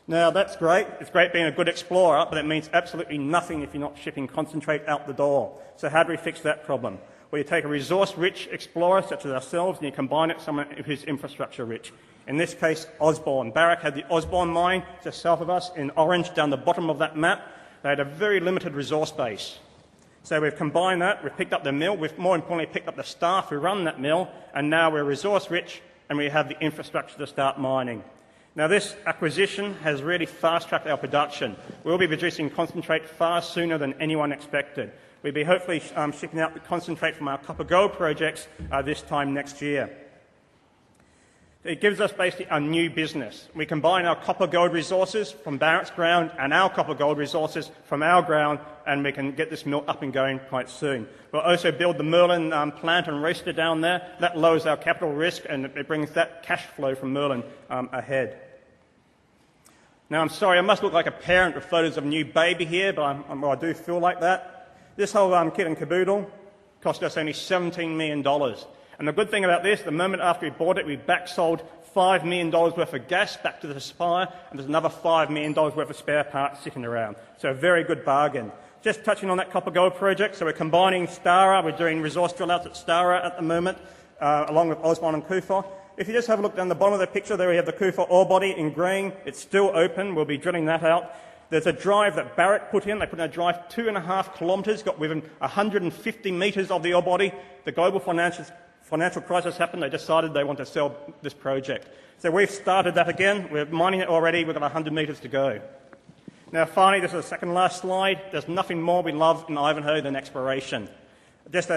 Now, that's great. It's great being a good explorer, but it means absolutely nothing if you're not shipping concentrate out the door. So how do we fix that problem? Well, you take a resource-rich explorer such as ourselves and you combine it with someone who's infrastructure-rich. In this case, Osborne. Barrick had the Osborne mine just south of us in orange down the bottom of that map. They had a very limited resource base. So we've combined that, we've picked up the mill, we've more importantly picked up the staff who run that mill, and now we're resource rich and we have the infrastructure to start mining. Now this acquisition has really fast-tracked our production. We'll be producing concentrate far sooner than anyone expected. We'll be hopefully shipping out the concentrate from our copper gold projects this time next year. It gives us basically a new business. We combine our copper gold resources from Barrick's ground and our copper gold resources from our ground, and we can get this mill up and going quite soon. We'll also build the Merlin plant and roaster down there. That lowers our capital risk and it brings that cash flow from Merlin ahead. Now, I'm sorry, I must look like a parent with photos of a new baby here, but I do feel like that. This whole kit and caboodle cost us only $17 million. And the good thing about this, the moment after we bought it, we back-sold $5 million worth of gas back to the supplier, and there's another $5 million worth of spare parts sitting around. So a very good bargain. Just touching on that copper gold project, so we're combining Stara, we're doing resource drill outs at Stara at the moment, along with Osborne and Kufa. If you just have a look down the bottom of the picture, there we have the Kufa ore body in green. It's still open, we'll be drilling that out. There's a drive that Barrick put in. They put in a drive 2.5 kilometres, got within 150 metres of the ore body. The global financial crisis happened, they decided they want to sell this project. So we've started that again, we're mining it already, we've got 100 metres to go. Now finally, this is the second last slide, there's nothing more we love in Ivanhoe than exploration. This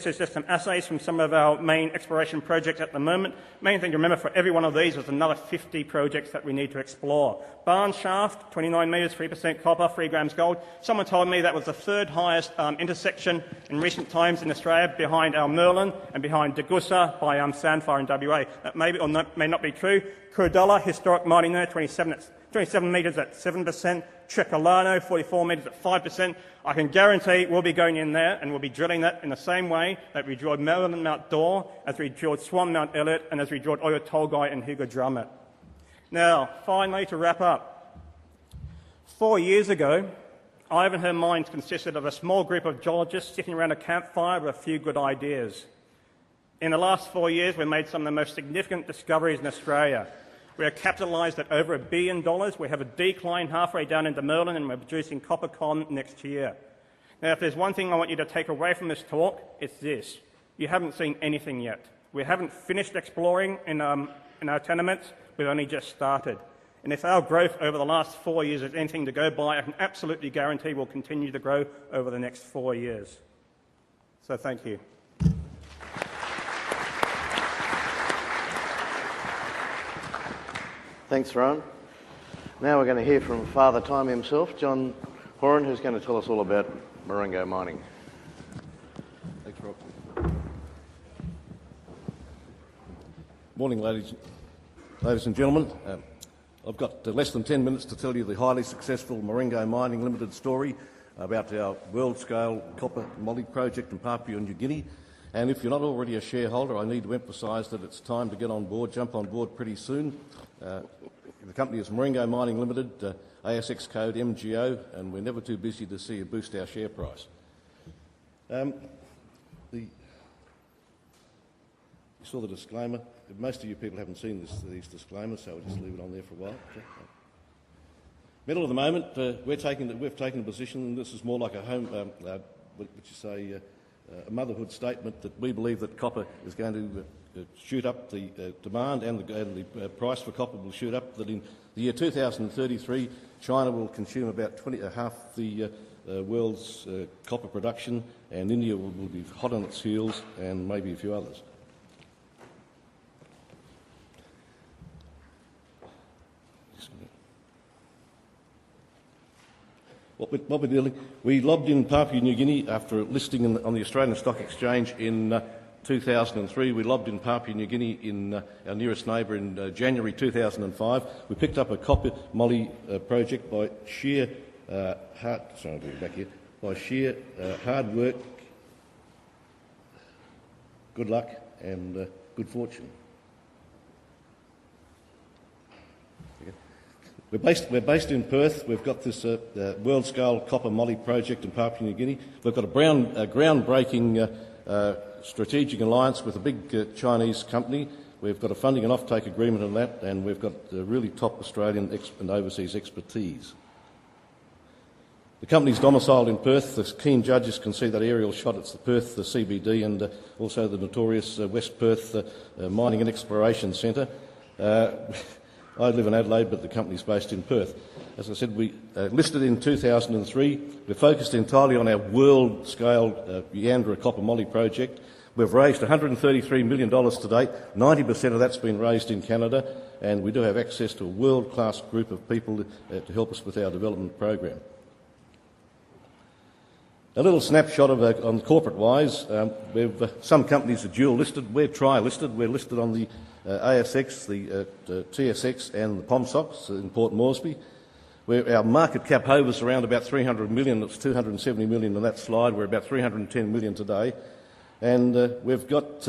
is just some assays from some of our main exploration projects at the moment. Main thing to remember for every one of these is another 50 projects that we need to explore. Barnes Shaft, 29 metres, 3% copper, 3 grams gold. Someone told me that was the third highest intersection in recent times in Australia, behind our Merlin and behind Degussa by Sandfire in WA. That may not be true. Kurudalla, historic mining there, 27 metres at 7%. Trecolano, 44 metres at 5%. I can guarantee we'll be going in there and we'll be drilling that in the same way that we drilled Merlin Mount Dore, as we drilled Swan Mount Elliot, and as we drilled Oyu Tolgoi and Hugo Drummond. Now, finally, to wrap up. 4 years ago, Ivanhoe Mines consisted of a small group of geologists sitting around a campfire with a few good ideas. In the last 4 years, we've made some of the most significant discoveries in Australia. We are capitalised at over $1 billion. We have a decline halfway down into Merlin, and we're producing copper con next year. Now, if there's one thing I want you to take away from this talk, it's this. You haven't seen anything yet. We haven't finished exploring in our tenements. We've only just started. And if our growth over the last 4 years is anything to go by, I can absolutely guarantee we'll continue to grow over the next 4 years. So thank you. Thanks, Rowan. Now we're going to hear from Father Time himself, John Horan, who's going to tell us all about Marengo mining. Thanks, Rob. Morning, ladies and gentlemen. I've got less than 10 minutes to tell you the highly successful Marengo Mining Limited story about our world-scale copper moly project in Papua New Guinea. And if you're not already a shareholder, I need to emphasise that it's time to get on board, jump on board pretty soon. The company is Marengo Mining Limited, ASX code MGO, and we're never too busy to see you boost our share price. You saw the disclaimer. Most of you people haven't seen these disclaimers, so we'll just leave it on there for a while. Middle of the moment, we've taken a position, and this is more like a a motherhood statement, that we believe that copper is going to shoot up, the demand and the price for copper will shoot up, that in the year 2033 China will consume about half the world's copper production, and India will be hot on its heels, and maybe a few others. What we're doing, we lobbed in Papua New Guinea after listing on the Australian Stock Exchange in 2003. We lobbed in Papua New Guinea in our nearest neighbour in January 2005. We picked up a copper moly project by sheer hard work, good luck and good fortune. We're based in Perth. We've got this world-scale copper moly project in Papua New Guinea. We've got a groundbreaking strategic alliance with a big Chinese company. We've got a funding and offtake agreement on that, and we've got really top Australian and overseas expertise. The company's domiciled in Perth. The keen judges can see that aerial shot. It's the Perth CBD and also the notorious West Perth Mining and Exploration Centre. I live in Adelaide, but the company's based in Perth. As I said, we listed in 2003. We're focused entirely on our world-scale Yandara Copper Moly project. We've raised $133 million to date. 90% of that's been raised in Canada, and we do have access to a world-class group of people to help us with our development program. A little snapshot of on corporate-wise. Some companies are dual-listed. We're tri-listed. We're listed on the ASX, the TSX and the POMSOX in Port Moresby. Our market cap hovers around about 300 million. It's 270 million on that slide. We're about 310 million today. And we've got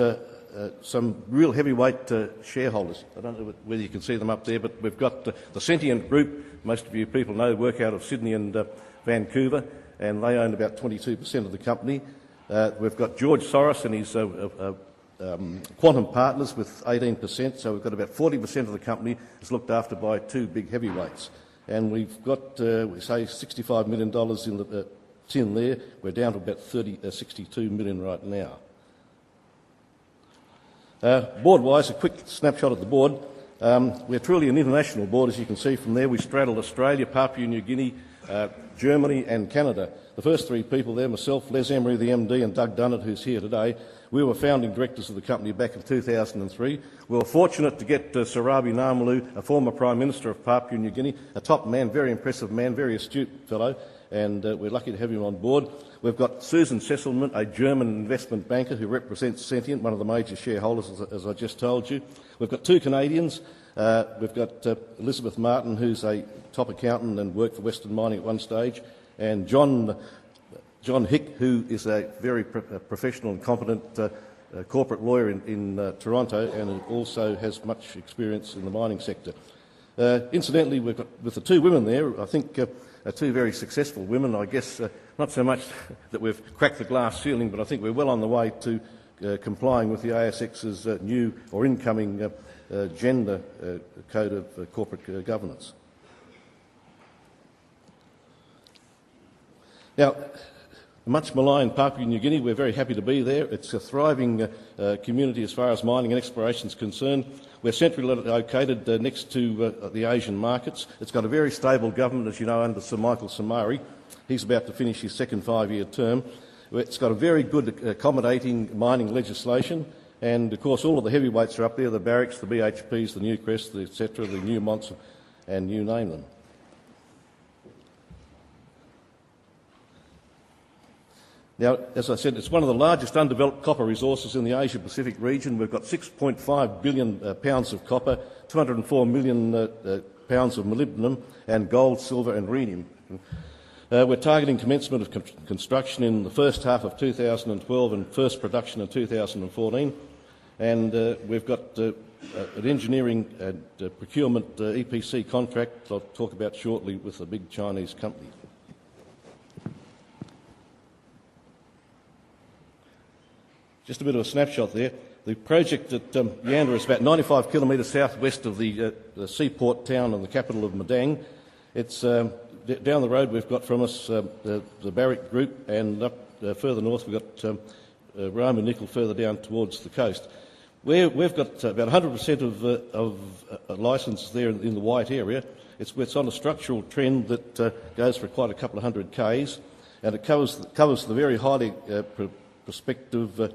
some real heavyweight shareholders. I don't know whether you can see them up there, but we've got the Sentient Group. Most of you people know, work out of Sydney and Vancouver, and they own about 22% of the company. We've got George Soros and his Quantum Partners with 18%, so we've got about 40% of the company is looked after by two big heavyweights. And we've got, we say, $65 million in the tin there. We're down to about 62 million right now. Board-wise, a quick snapshot of the board. We're truly an international board, as you can see from there. We straddle Australia, Papua New Guinea, Germany and Canada. The first three people there, myself, Les Emery, the MD, and Doug Dunnett, who's here today, we were founding directors of the company back in 2003. We were fortunate to get Sarabi Namalu, a former Prime Minister of Papua New Guinea, a top man, very impressive man, very astute fellow, and we're lucky to have him on board. We've got Susan Sesselman, a German investment banker who represents Sentient, one of the major shareholders, as I just told you. We've got two Canadians. We've got Elizabeth Martin, who's a top accountant and worked for Western Mining at one stage, and John Hick, who is a very professional and competent corporate lawyer in Toronto, and also has much experience in the mining sector. Incidentally, we've got, with the two women there, I think two very successful women. I guess not so much that we've cracked the glass ceiling, but I think we're well on the way to complying with the ASX's new or incoming gender code of corporate governance. Now, much maligned Papua New Guinea, we're very happy to be there. It's a thriving community as far as mining and exploration is concerned. We're centrally located next to the Asian markets. It's got a very stable government, as you know, under Sir Michael Somari. He's about to finish his second 5-year term. It's got a very good accommodating mining legislation, and of course all of the heavyweights are up there, the Barricks, the BHPs, the Newcrest, etc., the Newmonts, and you name them. Now, as I said, it's one of the largest undeveloped copper resources in the Asia-Pacific region. We've got 6.5 billion pounds of copper, 204 million pounds of molybdenum, and gold, silver and rhenium. We're targeting commencement of construction in the first half of 2012 and first production in 2014. And we've got an engineering and procurement EPC contract I'll talk about shortly with a big Chinese company. Just a bit of a snapshot there. The project at Yandara is about 95 kilometres southwest of the seaport town and the capital of Madang. It's down the road we've got from us the Barrick Group, and up further north we've got Ramu Nickel further down towards the coast. We've got about 100% of licences there in the white area. It's on a structural trend that goes for quite a couple of hundred k's, and it covers the very highly prospective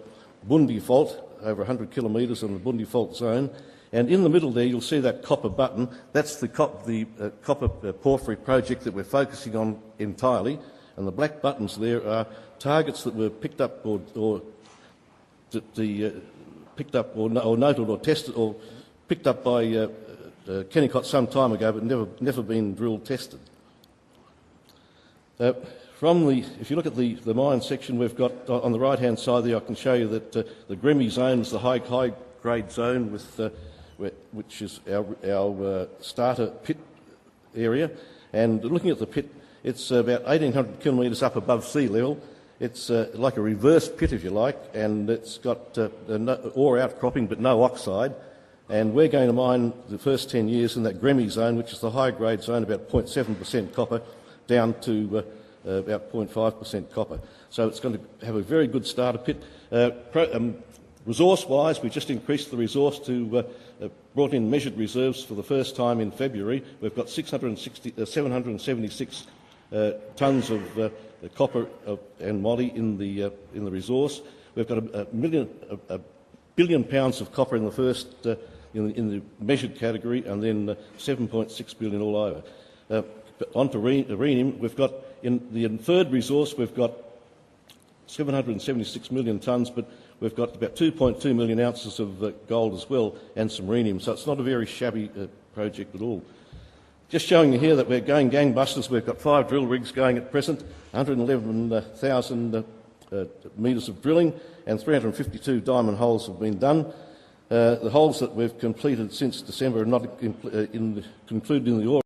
Bundi Fault, over 100 kilometres in the Bundi Fault zone. And in the middle there you'll see that copper button. That's the copper porphyry project that we're focusing on entirely. And the black buttons there are targets that were picked up or noted or tested or picked up by Kennecott some time ago, but never been drill tested. If you look at the mine section, we've got on the right-hand side there, I can show you that the Gremmy zone is the high-grade zone, which is our starter pit area. And looking at the pit, it's about 1,800 kilometres up above sea level. It's like a reverse pit, if you like, and it's got ore outcropping but no oxide. and we're going to mine the first 10 years in that Gremmy zone, which is the high-grade zone, about 0.7% copper, down to about 0.5% copper. So it's going to have a very good starter pit. Resource-wise, we just increased the resource to brought in measured reserves for the first time in February. We've got 776 tonnes of copper and moly in the resource. We've got a billion pounds of copper in the first in the measured category, and then 7.6 billion all over. On to rhenium, we've got in the inferred resource we've got 776 million tonnes, but we've got about 2.2 million ounces of gold as well, and some rhenium. So it's not a very shabby project at all. Just showing you here that we're going gangbusters. We've got 5 drill rigs going at present, 111,000 metres of drilling, and 352 diamond holes have been done. The holes that we've completed since December are not concluded in the ore.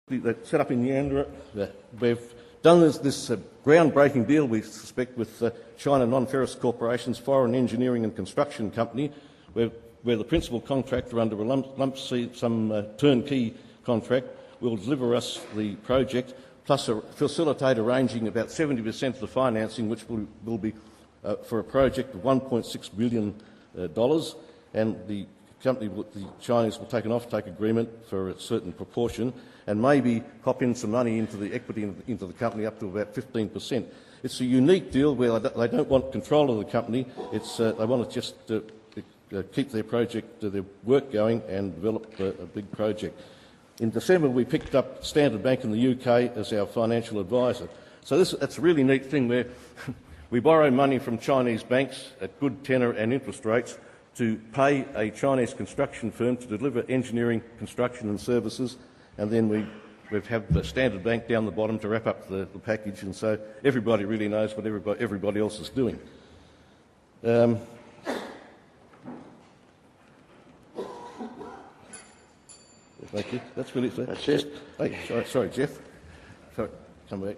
That set up in Yandera. We've done this groundbreaking deal, we suspect, with China Non-Ferrous Corporation's Foreign Engineering and Construction Company. We're the principal contractor under a lump sum turnkey contract. Will deliver us the project, plus a facilitator arranging about 70% of the financing, which will be for a project of $1.6 billion, and the Chinese will take an off-take agreement for a certain proportion, and maybe pop in some money into the equity into the company up to about 15%. It's a unique deal where they don't want control of the company. They want to just keep their project, their work going, and develop a big project. In December, we picked up Standard Bank in the UK as our financial advisor. So that's a really neat thing where we borrow money from Chinese banks at good tenor and interest rates to pay a Chinese construction firm to deliver engineering, construction and services, and then we have the Standard Bank down the bottom to wrap up the package, and so everybody really knows what everybody else is doing. Thank you. That's really it. That's it. Hey, sorry, Jeff. Sorry, come back.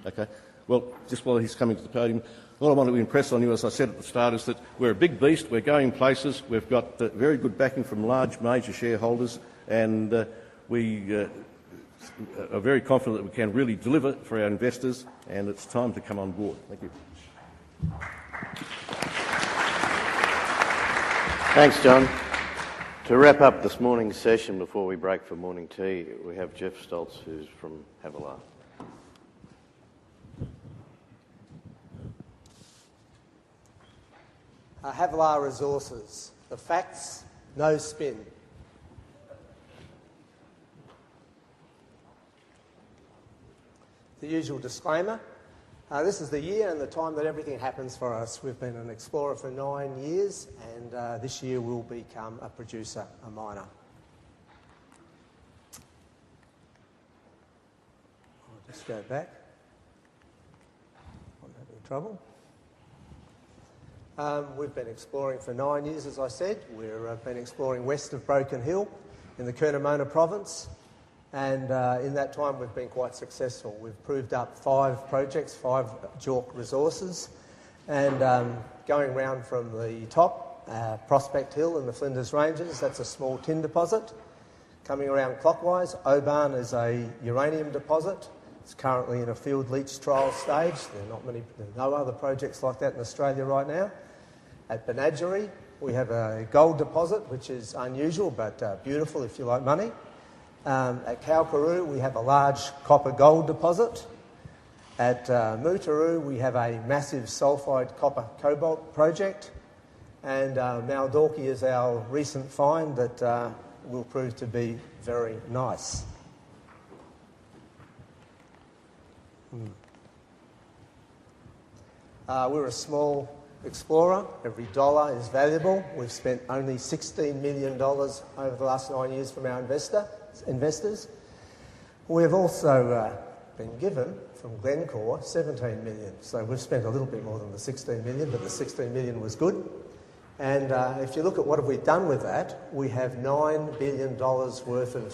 Okay. Well, just while he's coming to the podium, what I want to impress on you, as I said at the start, is that we're a big beast. We're going places. We've got very good backing from large major shareholders, and we are very confident that we can really deliver for our investors, and it's time to come on board. Thank you. Thanks, John. To wrap up this morning's session before we break for morning tea, we have Jeff Stoltz, who's from Havilah. Havilah Resources. The facts, no spin. The usual disclaimer. This is the year and the time that everything happens for us. We've been an explorer for 9 years, and this year we'll become a producer, a miner. I'll just go back. I'm having trouble. We've been exploring for 9 years, as I said. We've been exploring west of Broken Hill in the Curnamona province, and in that time we've been quite successful. We've proved up 5 projects, 5 JORC resources, and going round from the top, Prospect Hill in the Flinders Ranges, that's a small tin deposit. Coming around clockwise, Oban is a uranium deposit. It's currently in a field leach trial stage. There are no other projects like that in Australia right now. At Banadgery, we have a gold deposit, which is unusual but beautiful if you like money. At Kalkaroo, we have a large copper-gold deposit. At Mootaroo, we have a massive sulphide copper-cobalt project. And Maldorki is our recent find that will prove to be very nice. We're a small explorer. Every dollar is valuable. We've spent only $16 million over the last 9 years from our investors. We have also been given from Glencore 17 million. So we've spent a little bit more than the 16 million, but the 16 million was good. And if you look at what have we done with that, we have $9 billion worth of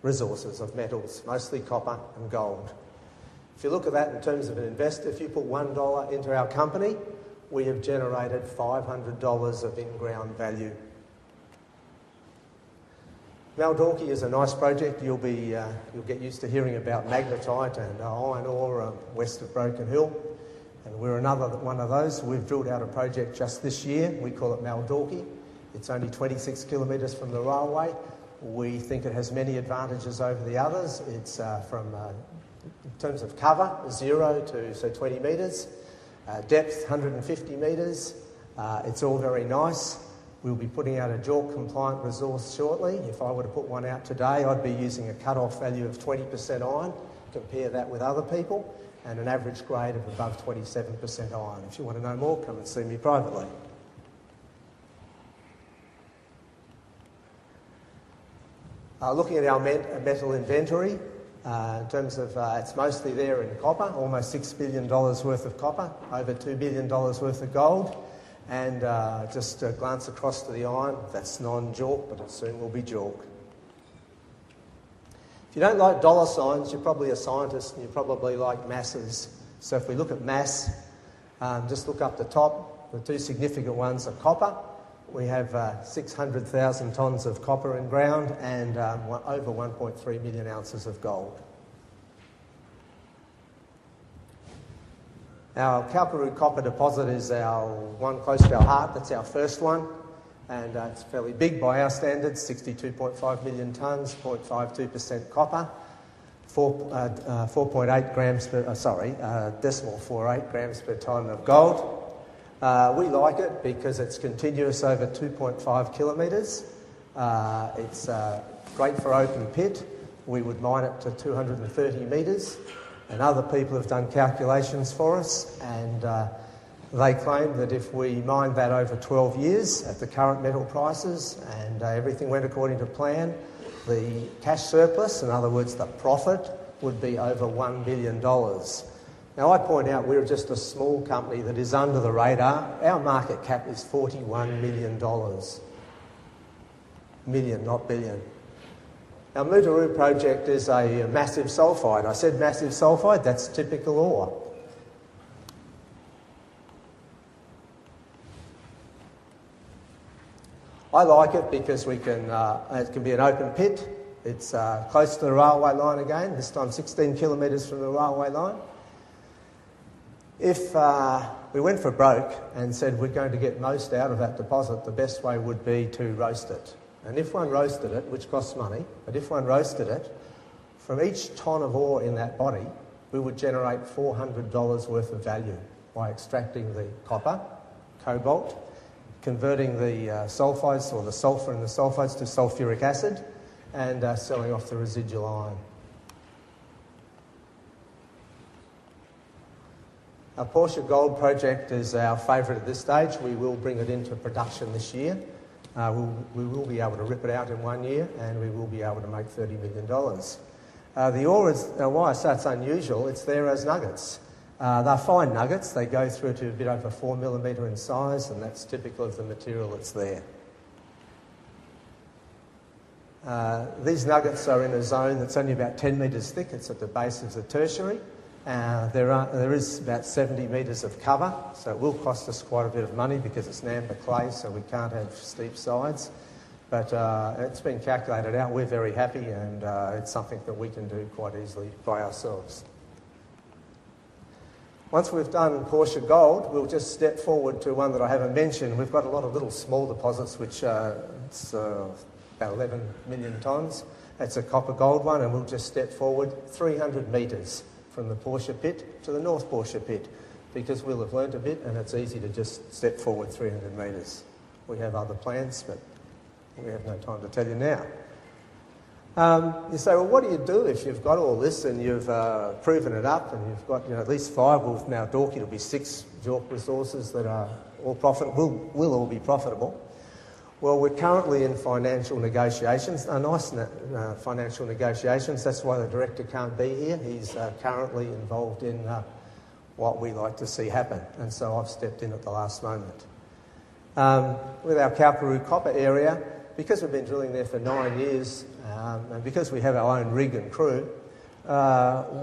resources of metals, mostly copper and gold. If you look at that in terms of an investor, if you put $1 into our company, we have generated $500 of in-ground value. Maldorki is a nice project. You'll get used to hearing about magnetite and iron ore west of Broken Hill, and we're another one of those. We've drilled out a project just this year. We call it Maldorki. It's only 26 kilometres from the railway. We think it has many advantages over the others. It's in terms of cover, 0 to, say, 20 metres. Depth, 150 metres. It's all very nice. We'll be putting out a JORC-compliant resource shortly. If I were to put one out today, I'd be using a cut-off value of 20% iron. Compare that with other people, and an average grade of above 27% iron. If you want to know more, come and see me privately. Looking at our metal inventory, in terms of, it's mostly there in copper, almost $6 billion worth of copper, over $2 billion worth of gold, and just glance across to the iron, that's non-JORC, but it soon will be JORC. If you don't like dollar signs, you're probably a scientist and you probably like masses. So if we look at mass, just look up the top, the two significant ones are copper. We have 600,000 tonnes of copper in ground and over 1.3 million ounces of gold. Our Kalkaroo copper deposit is our one close to our heart. That's our first one, and it's fairly big by our standards, 62.5 million tonnes, 0.52% copper, 4.8 grams per, decimal 48 grams per tonne of gold. We like it because it's continuous over 2.5 kilometres. It's great for open pit. We would mine it to 230 metres, and other people have done calculations for us, and they claim that if we mined that over 12 years at the current metal prices and everything went according to plan, the cash surplus, in other words the profit, would be over $1 billion. Now, I point out we're just a small company that is under the radar. Our market cap is $41 million. Million, not billion. Our Mootaroo project is a massive sulphide. I said massive sulphide, that's typical ore. I like it because we can, it can be an open pit. It's close to the railway line again, this time 16 kilometres from the railway line. If we went for broke and said we're going to get most out of that deposit, the best way would be to roast it. And if one roasted it, which costs money, but if one roasted it, from each tonne of ore in that body, we would generate $400 worth of value by extracting the copper, cobalt, converting the sulphides or the sulphur in the sulphides to sulphuric acid, and selling off the residual iron. Our Portia Gold project is our favourite at this stage. We will bring it into production this year. We will be able to rip it out in 1 year, and we will be able to make $30 million. The ore is, why I say it's unusual, it's there as nuggets. They're fine nuggets. They go through to a bit over 4 millimetre in size, and that's typical of the material that's there. These nuggets are in a zone that's only about 10 metres thick. It's at the base of the tertiary. There is about 70 metres of cover, so it will cost us quite a bit of money because it's Nampa clay, so we can't have steep sides. But it's been calculated out. We're very happy, and it's something that we can do quite easily by ourselves. Once we've done Portia Gold, we'll just step forward to one that I haven't mentioned. We've got a lot of little small deposits, which it's about 11 million tonnes. That's a copper gold one, and we'll just step forward 300 metres from the Portia pit to the North Portia pit, because we'll have learnt a bit, and it's easy to just step forward 300 metres. We have other plans, but we have no time to tell you now. You say, well, what do you do if you've got all this and you've proven it up and you've got at least 5, well, now Dorky, it'll be 6 JORC resources that are all profitable, will all be profitable. Well, we're currently in financial negotiations, nice financial negotiations. That's why the director can't be here. He's currently involved in what we like to see happen, and so I've stepped in at the last moment. With our Kalkaroo copper area, because we've been drilling there for 9 years, and because we have our own rig and crew,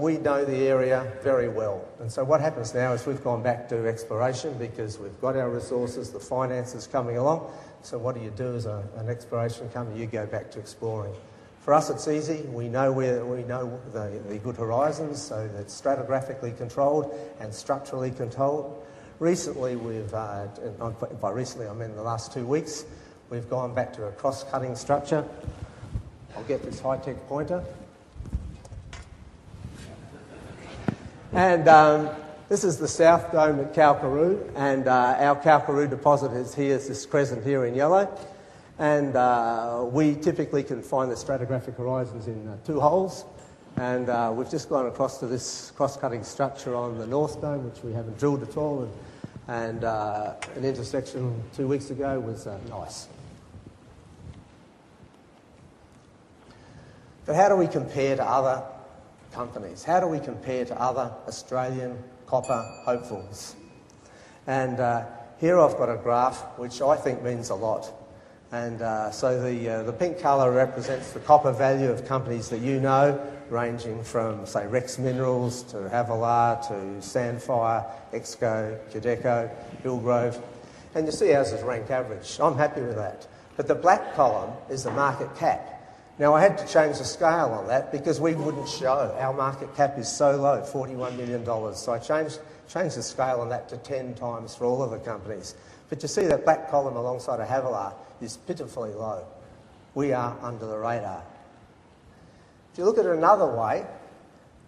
we know the area very well. And so what happens now is we've gone back to exploration because we've got our resources, the finances coming along. So what do you do as an exploration company? You go back to exploring. For us, it's easy. We know the good horizons, so that's stratigraphically controlled and structurally controlled. Recently, by recently I mean the last 2 weeks, we've gone back to a cross-cutting structure. I'll get this high-tech pointer. And this is the South Dome at Kalkaroo, and our Kalkaroo deposit is this crescent here in yellow. And we typically can find the stratigraphic horizons in 2 holes. And we've just gone across to this cross-cutting structure on the North Dome, which we haven't drilled at all. And an intersection 2 weeks ago was nice. But how do we compare to other companies? How do we compare to other Australian copper hopefuls? And here I've got a graph which I think means a lot. And so the pink colour represents the copper value of companies that you know, ranging from, say, Rex Minerals to Havilah to Sandfire, Exco, Codeco, Hillgrove. And you see ours is rank average. I'm happy with that. But the black column is the market cap. Now, I had to change the scale on that because we wouldn't show. Our market cap is so low, $41 million. So I changed the scale on that to 10 times for all of the companies. But you see that black column alongside of Havilah is pitifully low. We are under the radar. If you look at it another way,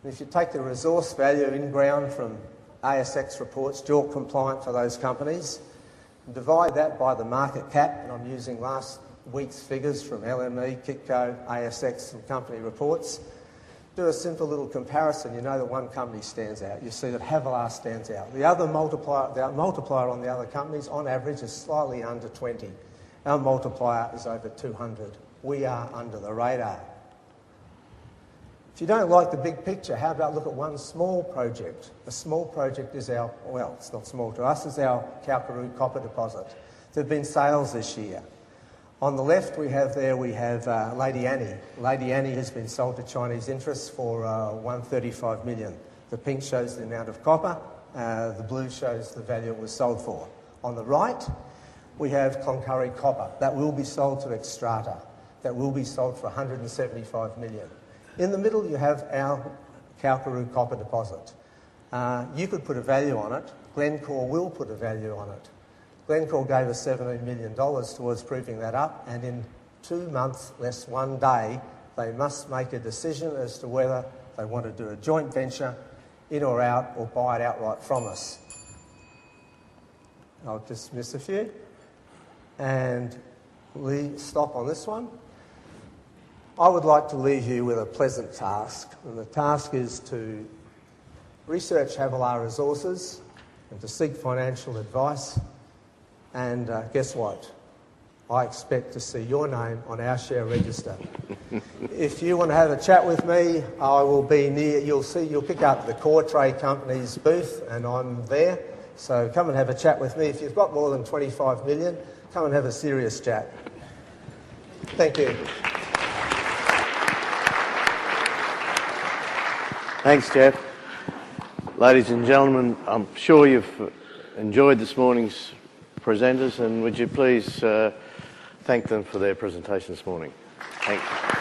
if you take the resource value in ground from ASX reports, JORC compliant for those companies, and divide that by the market cap, and I'm using last week's figures from LME, Kitco, ASX and company reports, do a simple little comparison. You know that one company stands out. You see that Havilah stands out. The multiplier on the other companies on average is slightly under 20. Our multiplier is over 200. We are under the radar. If you don't like the big picture, how about look at one small project? A small project is it's not small to us, it's our Kalkaroo copper deposit. There have been sales this year. On the left we have Lady Annie. Lady Annie has been sold to Chinese interests for 135 million. The pink shows the amount of copper, the blue shows the value it was sold for. On the right we have Cloncurry copper. That will be sold to Xstrata. That will be sold for 175 million. In the middle you have our Kalkaroo copper deposit. You could put a value on it. Glencore will put a value on it. Glencore gave us $17 million towards proving that up, and in 2 months, less 1 day, they must make a decision as to whether they want to do a joint venture, in or out, or buy it outright from us. I'll dismiss a few and stop on this one. I would like to leave you with a pleasant task, and the task is to research Havilah resources and to seek financial advice. And guess what? I expect to see your name on our share register. If you want to have a chat with me, I will be near. You'll pick up the Core Trade Company's booth, and I'm there. So come and have a chat with me. If you've got more than 25 million, come and have a serious chat. Thank you. Thanks, Jeff. Ladies and gentlemen, I'm sure you've enjoyed this morning's presenters, and would you please thank thank them for their presentation this morning. Thank you.